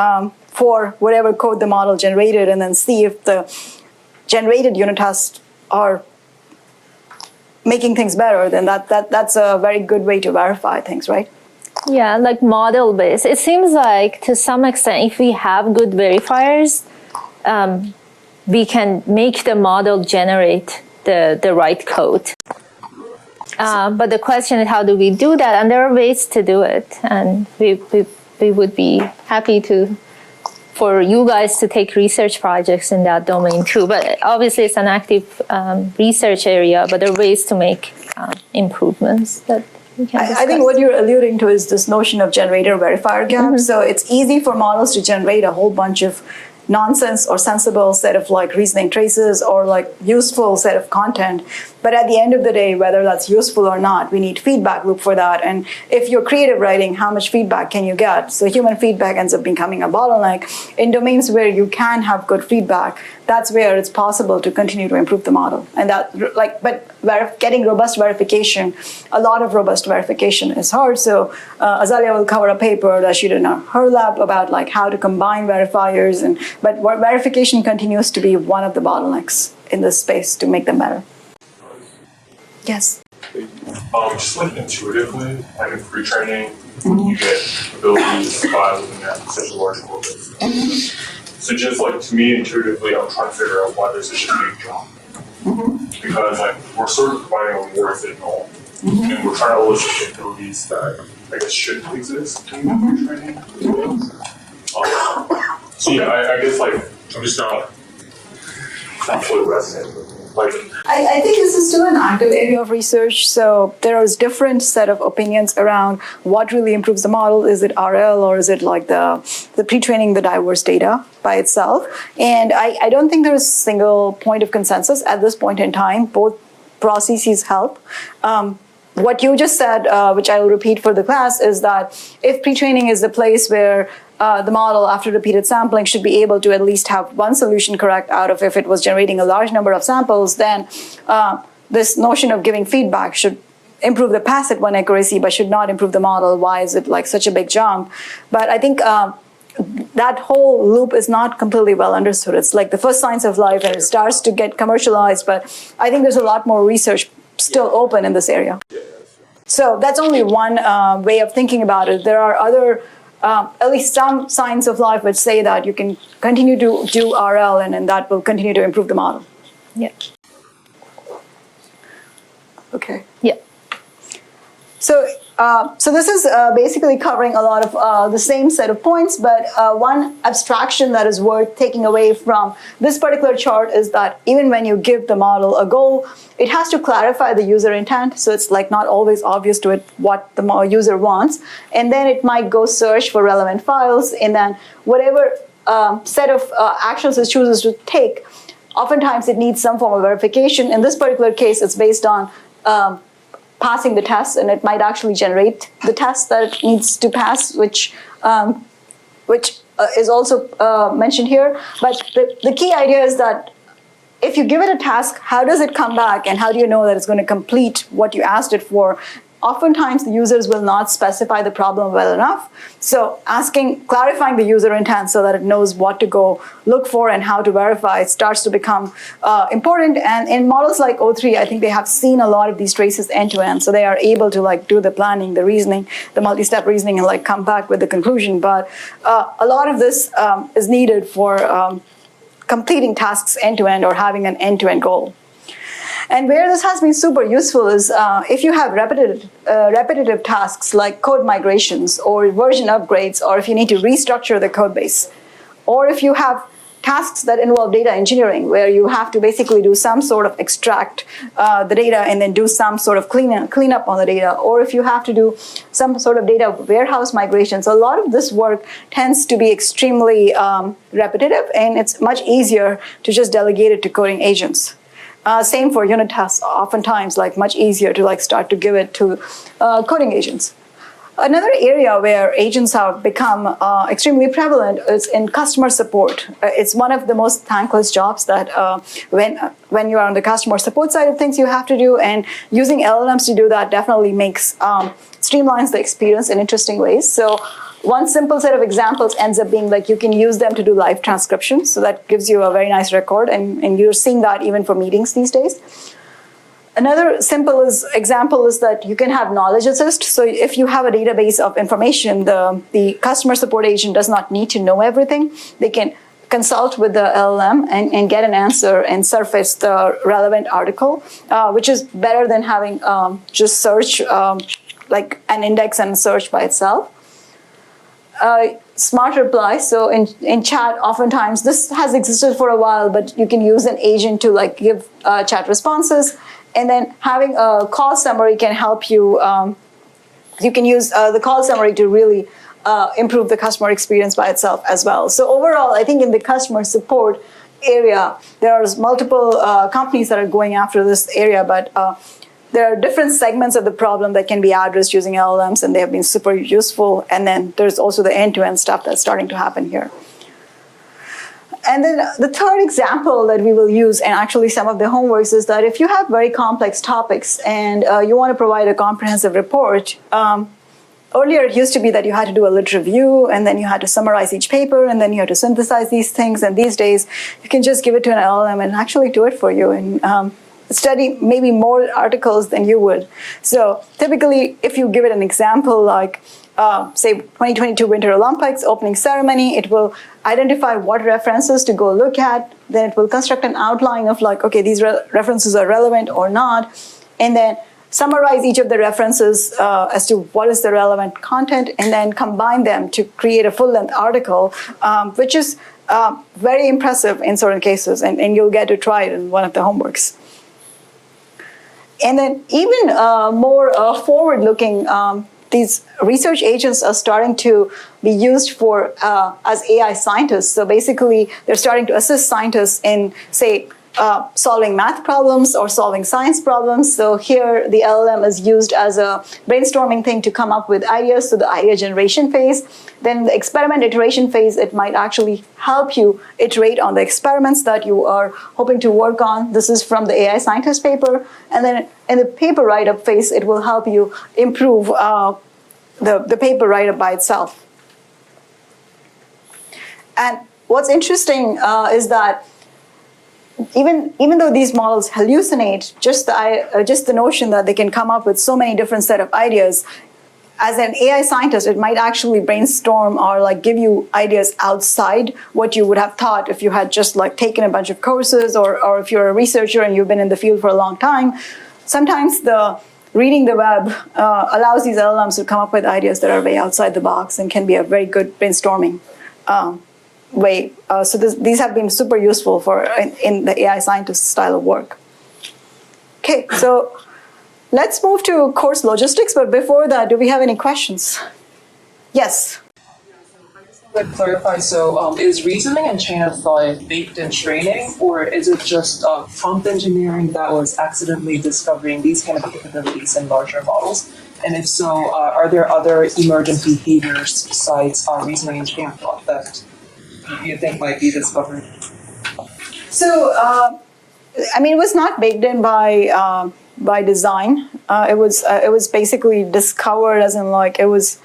for whatever code the model generated and then see if the generated unit tests are making things better, then that's a very good way to verify things, right? Yeah, like model-based. It seems like to some extent, if we have good verifiers, we can make the model generate the right code. But the question is, how do we do that? And there are ways to do it. And we would be happy for you guys to take research projects in that domain too. But obviously it's an active research area, but there are ways to make improvements that we can discuss. I think what you're alluding to is this notion of generator-verifier gap. Mm-hmm. So it's easy for models to generate a whole bunch of nonsense or sensible set of like reasoning traces or like useful set of content. But at the end of the day, whether that's useful or not, we need feedback loop for that. And if you're creative writing, how much feedback can you get? So human feedback ends up becoming a bottleneck. In domains where you can have good feedback, that's where it's possible to continue to improve the model. And that, like, but getting robust verification, a lot of robust verification is hard. So Azalia will cover a paper that she did in her lab about like how to combine verifiers. But verification continues to be one of the bottlenecks in this space to make them better. Yes. Just like intuitively, like in retraining, you get abilities by looking at such a large corpus. So just like to me, intuitively, I'm trying to figure out why there's such a big jump. Because like we're sort of providing a more fit null, and we're trying to elicit capabilities that I guess shouldn't exist in retraining. So yeah, I guess like I'm just not fully resonating with me. Like, I think this is still an active area of research. So there is different set of opinions around what really improves the model. Is it RL or is it like the pre-training the diverse data by itself? And I don't think there's a single point of consensus at this point in time. Both processes help. What you just said, which I will repeat for the class, is that if pre-training is the place where the model, after repeated sampling, should be able to at least have one solution correct out of if it was generating a large number of samples, then this notion of giving feedback should improve the pass-it-one accuracy, but should not improve the model. Why is it like such a big jump? But I think that whole loop is not completely well understood. It's like the first science of life, and it starts to get commercialized, but I think there's a lot more research still open in this area. So that's only one way of thinking about it. There are other at least some signs of life which say that you can continue to do RL and that will continue to improve the model. Yeah. Okay. Yeah. So this is basically covering a lot of the same set of points, but one abstraction that is worth taking away from this particular chart is that even when you give the model a goal, it has to clarify the user intent. So it's like not always obvious to it what the user wants. And then it might go search for relevant files, and then whatever set of actions it chooses to take, oftentimes it needs some form of verification. In this particular case, it's based on passing the test, and it might actually generate the test that it needs to pass, which is also mentioned here. But the key idea is that if you give it a task, how does it come back, and how do you know that it's going to complete what you asked it for? Oftentimes, the users will not specify the problem well enough. So clarifying the user intent so that it knows what to go look for and how to verify starts to become important. And in models like O3, I think they have seen a lot of these traces end to end. So they are able to like do the planning, the reasoning, the multi-step reasoning, and like come back with the conclusion. But a lot of this is needed for completing tasks end to end or having an end-to-end goal. And where this has been super useful is if you have repetitive tasks like code migrations or version upgrades, or if you need to restructure the code base, or if you have tasks that involve data engineering, where you have to basically do some sort of extract the data and then do some sort of cleanup on the data, or if you have to do some sort of data warehouse migration. So a lot of this work tends to be extremely repetitive, and it's much easier to just delegate it to coding agents. Same for unit tests, oftentimes like much easier to like start to give it to coding agents. Another area where agents have become extremely prevalent is in customer support. It's one of the most thankless jobs that when you are on the customer support side of things you have to do, and using LLMs to do that definitely makes streamlines the experience in interesting ways. So one simple set of examples ends up being like you can use them to do live transcription. So that gives you a very nice record, and you're seeing that even for meetings these days. Another simple example is that you can have knowledge assist. So if you have a database of information, the customer support agent does not need to know everything. They can consult with the LLM and get an answer and surface the relevant article, which is better than having just search like an index and search by itself. Smart reply. So in chat, oftentimes this has existed for a while, but you can use an agent to like give chat responses. And then having a call summary can help you. You can use the call summary to really improve the customer experience by itself as well. So overall, I think in the customer support area, there are multiple companies that are going after this area, but there are different segments of the problem that can be addressed using LLMs, and they have been super useful. And then there's also the end-to-end stuff that's starting to happen here. And then the third example that we will use, and actually some of the homeworks, is that if you have very complex topics and you want to provide a comprehensive report, earlier it used to be that you had to do a lit review, and then you had to summarize each paper, and then you had to synthesize these things. And these days, you can just give it to an LLM and actually do it for you and study maybe more articles than you would. So typically, if you give it an example like, say 2022 Winter Olympics opening ceremony, it will identify what references to go look at. Then it will construct an outline of like, okay, these references are relevant or not, and then summarize each of the references as to what is the relevant content, and then combine them to create a full-length article, which is very impressive in certain cases, and you'll get to try it in one of the homeworks. And then even more forward-looking, these research agents are starting to be used for as AI scientists. So basically, they're starting to assist scientists in, say, solving math problems or solving science problems. So here, the LLM is used as a brainstorming thing to come up with ideas, so the idea generation phase. Then the experiment iteration phase, it might actually help you iterate on the experiments that you are hoping to work on. This is from the AI scientist paper. And then in the paper write-up phase, it will help you improve the paper write-up by itself. And what's interesting is that even though these models hallucinate, just the notion that they can come up with so many different set of ideas, as an AI scientist, it might actually brainstorm or like give you ideas outside what you would have thought if you had just like taken a bunch of courses, or if you're a researcher and you've been in the field for a long time. Sometimes reading the web allows these LLMs to come up with ideas that are way outside the box and can be a very good brainstorming way. So these have been super useful in the AI scientist style of work. Okay, so let's move to course logistics, but before that, do we have any questions? Yes? To clarify, so is reasoning and chain of thought baked in training, or is it just prompt engineering that was accidentally discovering these kind of capabilities in larger models? And if so, are there other emergent behaviors besides reasoning and chain of thought that you think might be discovered? So, I mean, it was not baked in by design. It was basically discovered as in like it was.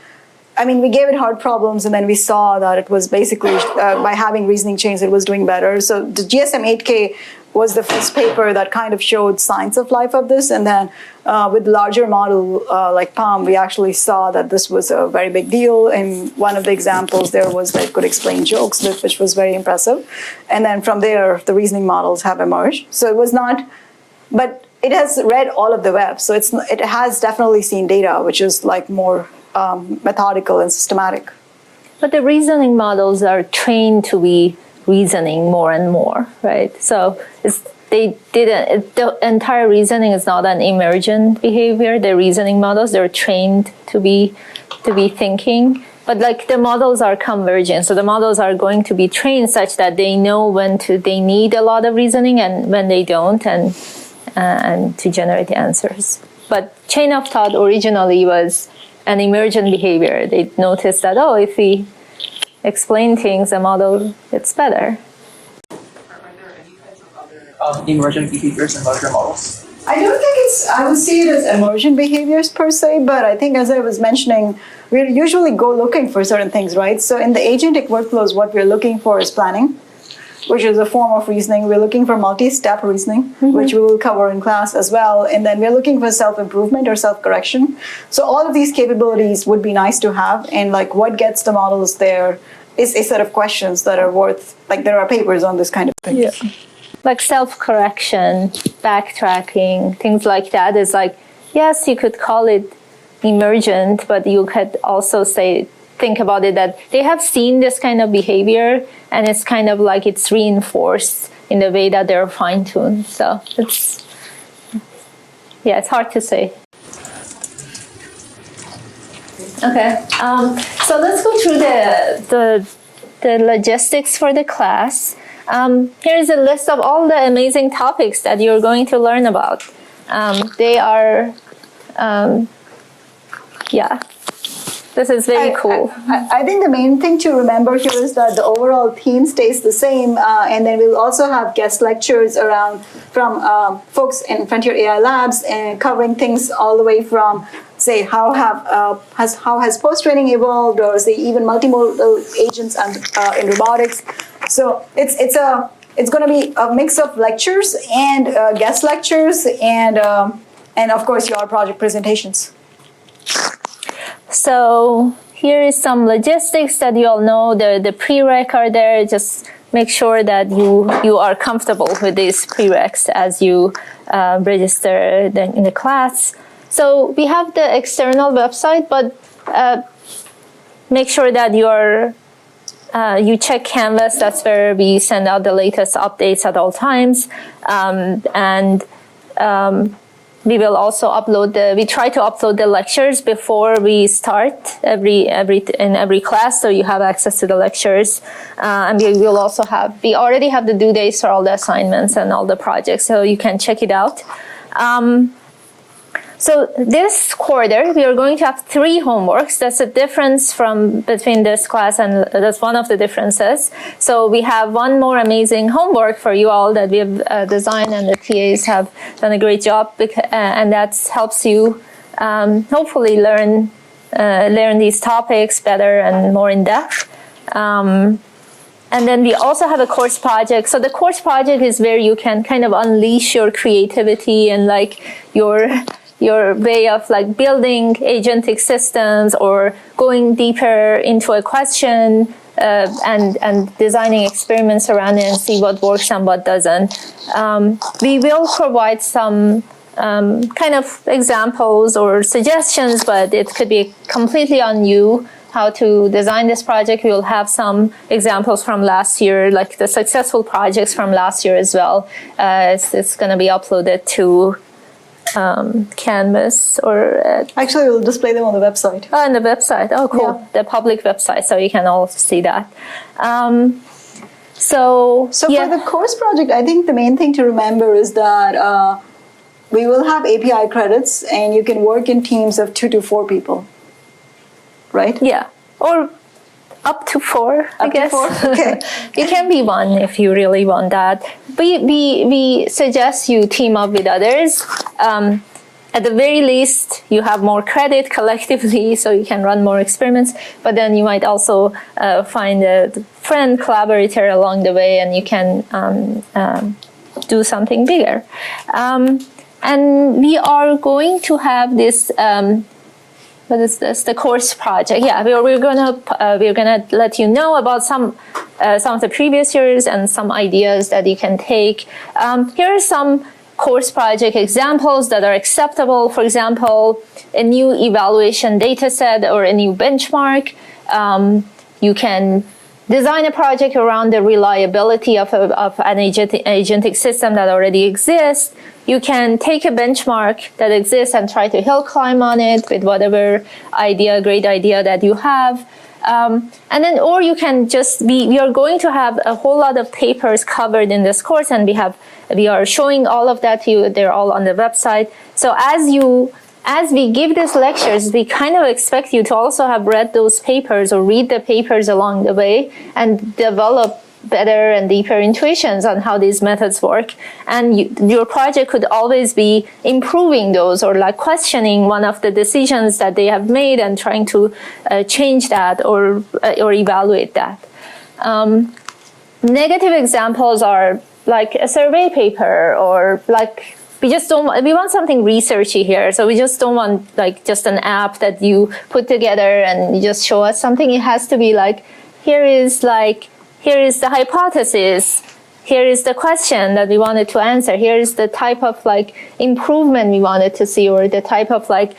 I mean, we gave it hard problems, and then we saw that it was basically by having reasoning chains, it was doing better. So the GSM-8K was the first paper that kind of showed signs of life of this, and then with larger model like PaLM, we actually saw that this was a very big deal. And one of the examples there was that it could explain jokes, which was very impressive. And then from there, the reasoning models have emerged. So it was not, but it has read all of the web. So it has definitely seen data, which is like more methodical and systematic. But the reasoning models are trained to be reasoning more and more, right? So the entire reasoning is not an emergent behavior. The reasoning models, they're trained to be thinking, but like the models are convergent. So the models are going to be trained such that they know when they need a lot of reasoning and when they don't, and to generate the answers. But chain of thought originally was an emergent behavior. They noticed that, oh, if we explain things, the model gets better. Are there any kinds of other emergent behaviors in larger models? I don't think I would see it as emergent behaviors per se, but I think, as I was mentioning, we usually go looking for certain things, right? So in the agentic workflows, what we're looking for is planning, which is a form of reasoning. We're looking for multi-step reasoning, which we will cover in class as well. And then we're looking for self-improvement or self-correction. So all of these capabilities would be nice to have. And like what gets the models there is a set of questions that are worth, like there are papers on this kind of thing. Yeah. Like self-correction, backtracking, things like that is like, yes, you could call it emergent, but you could also think about it that they have seen this kind of behavior and it's kind of like it's reinforced in the way that they're fine-tuned. So it's hard to say. Okay, so let's go through the logistics for the class. Here's a list of all the amazing topics that you're going to learn about. They are, this is very cool. I think the main thing to remember here is that the overall theme stays the same, and then we'll also have guest lectures from folks in Frontier AI Labs and covering things all the way from, say, how has post-training evolved, or say even multimodal agents in robotics. So it's going to be a mix of lectures and guest lectures and of course your project presentations. So here is some logistics that you all know. The prereq are there. Just make sure that you are comfortable with these prereqs as you register in the class. So we have the external website, but make sure that you check Canvas. That's where we send out the latest updates at all times. We will also we try to upload the lectures before we start in every class, so you have access to the lectures. And we already have the due dates for all the assignments and all the projects, so you can check it out. So this quarter, we are going to have 3 homeworks. That's a difference between this class, and that's one of the differences. So we have one more amazing homework for you all that we have designed, and the TAs have done a great job, and that helps you hopefully learn these topics better and more in depth. And then we also have a course project. So the course project is where you can kind of unleash your creativity and like your way of like building agentic systems or going deeper into a question and designing experiments around it and see what works and what doesn't. We will provide some kind of examples or suggestions, but it could be completely on you how to design this project. We will have some examples from last year, like the successful projects from last year as well. It's going to be uploaded to Canvas or actually we'll display them on the website. Oh, on the website. Oh, cool. Yeah. The public website, so you can all see that. So for the course project, I think the main thing to remember is that we will have API credits, and you can work in teams of 2 to 4 people, right? Yeah, or up to 4, I guess. Up to 4? Okay. You can be 1 if you really want that. We suggest you team up with others. At the very least, you have more credit collectively, so you can run more experiments. But then you might also find a friend, collaborator along the way, and you can do something bigger. And we are going to have this. What is this? The course project. Yeah, we're gonna let you know about some of the previous years and some ideas that you can take. Here are some course project examples that are acceptable. For example, a new evaluation data set or a new benchmark. You can design a project around the reliability of an agentic system that already exists. You can take a benchmark that exists and try to hill climb on it with whatever great idea that you have. And then, or you can just we are going to have a whole lot of papers covered in this course, and we are showing all of that to you. They're all on the website. So as we give these lectures, we kind of expect you to also have read those papers or read the papers along the way and develop better and deeper intuitions on how these methods work. And your project could always be improving those, or like questioning one of the decisions that they have made and trying to change that or evaluate that. Negative examples are like a survey paper, or like we want something researchy here. So we just don't want like just an app that you put together and you just show us something. It has to be like, here is the hypothesis, here is the question that we wanted to answer, here is the type of like improvement we wanted to see, or the type of like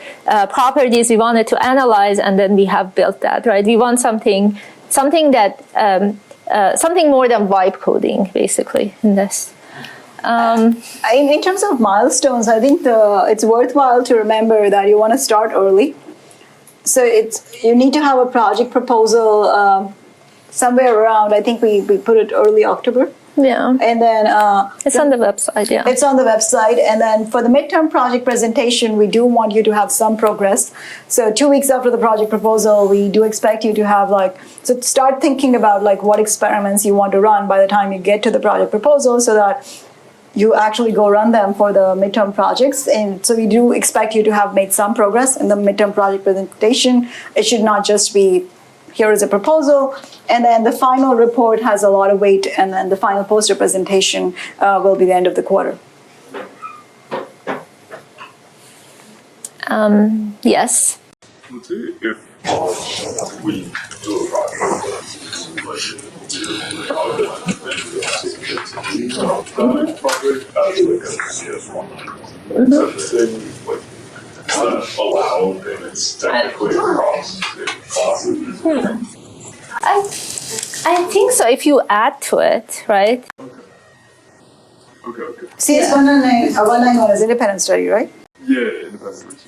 properties we wanted to analyze, and then we have built that, right? We want something that something more than vibe coding, basically, in this. In terms of milestones, I think it's worthwhile to remember that you want to start early. So you need to have a project proposal somewhere around, I think we put it early October. Yeah. And then it's on the website, yeah. It's on the website. And then for the midterm project presentation, we do want you to have some progress. So 2 weeks after the project proposal, we do expect you to have so start thinking about what experiments you want to run by the time you get to the project proposal, so that you actually go run them for the midterm projects. And so we do expect you to have made some progress in the midterm project presentation. It should not just be, here is a proposal, and then the final report has a lot of weight, and then the final poster presentation will be the end of the quarter. Yes. Let's say if we do a project, allowed, and it's technically across classes. I think so, if you add to it, right? Okay. CS329A is independent study, right? Yeah, independent research.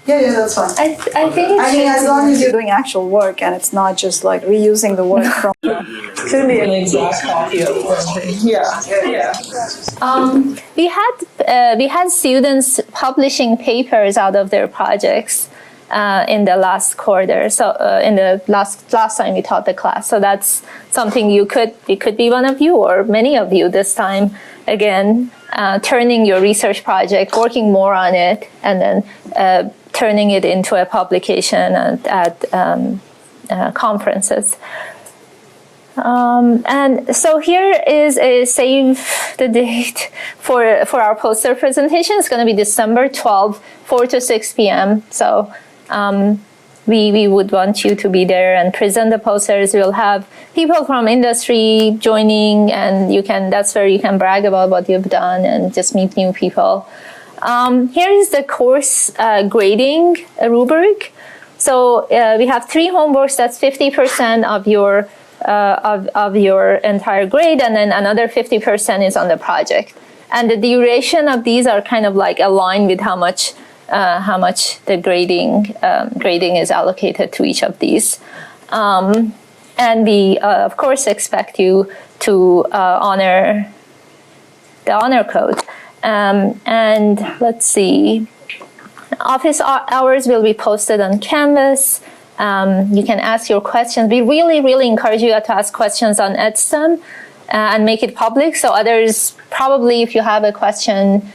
Yeah, that's fine. I think as long as you're doing actual work and it's not just reusing the work from. It's gonna be an exact copy of something. Yeah. We had students publishing papers out of their projects in the last quarter. So in the last time we taught the class. So that's something it could be one of you or many of you this time. Again, turning your research project, working more on it, and then turning it into a publication at conferences. And so here is a save the date for our poster presentation. It's going to be December 12th, 4 to 6 p.m. So we would want you to be there and present the posters. We'll have people from industry joining, and that's where you can brag about what you've done and just meet new people. Here is the course grading rubric. So we have 3 homeworks. That's 50% of your of your entire grade, and then another 50% is on the project. And the duration of these are kind of aligned with how much the grading is allocated to each of these. And we of course expect you to honor the honor code. And let's see, office hours will be posted on Canvas. You can ask your questions. We really encourage you to ask questions on EdStem and make it public. So others, probably if you have a question,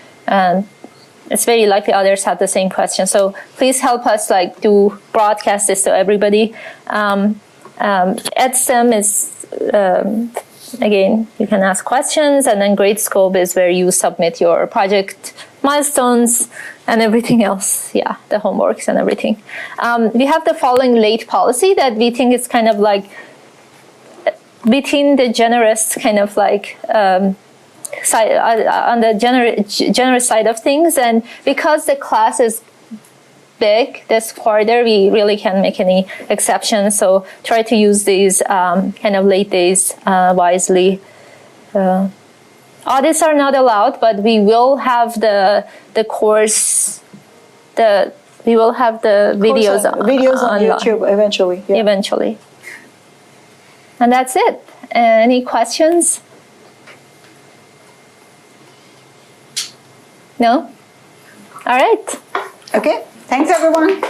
it's very likely others have the same question. So please help us broadcast this to everybody. EdStem is, again, you can ask questions, and then Gradescope is where you submit your project milestones and everything else. Yeah, the homeworks and everything. We have the following late policy that we think is kind of between the generous kind of side, on the generous side of things. And because the class is big this quarter, we really can't make any exceptions. So try to use these kind of late days wisely. Audits are not allowed, but we will have the course, we will have the videos on YouTube eventually. Yeah. Eventually. And that's it. Any questions? No? All right. Okay. Thanks, everyone.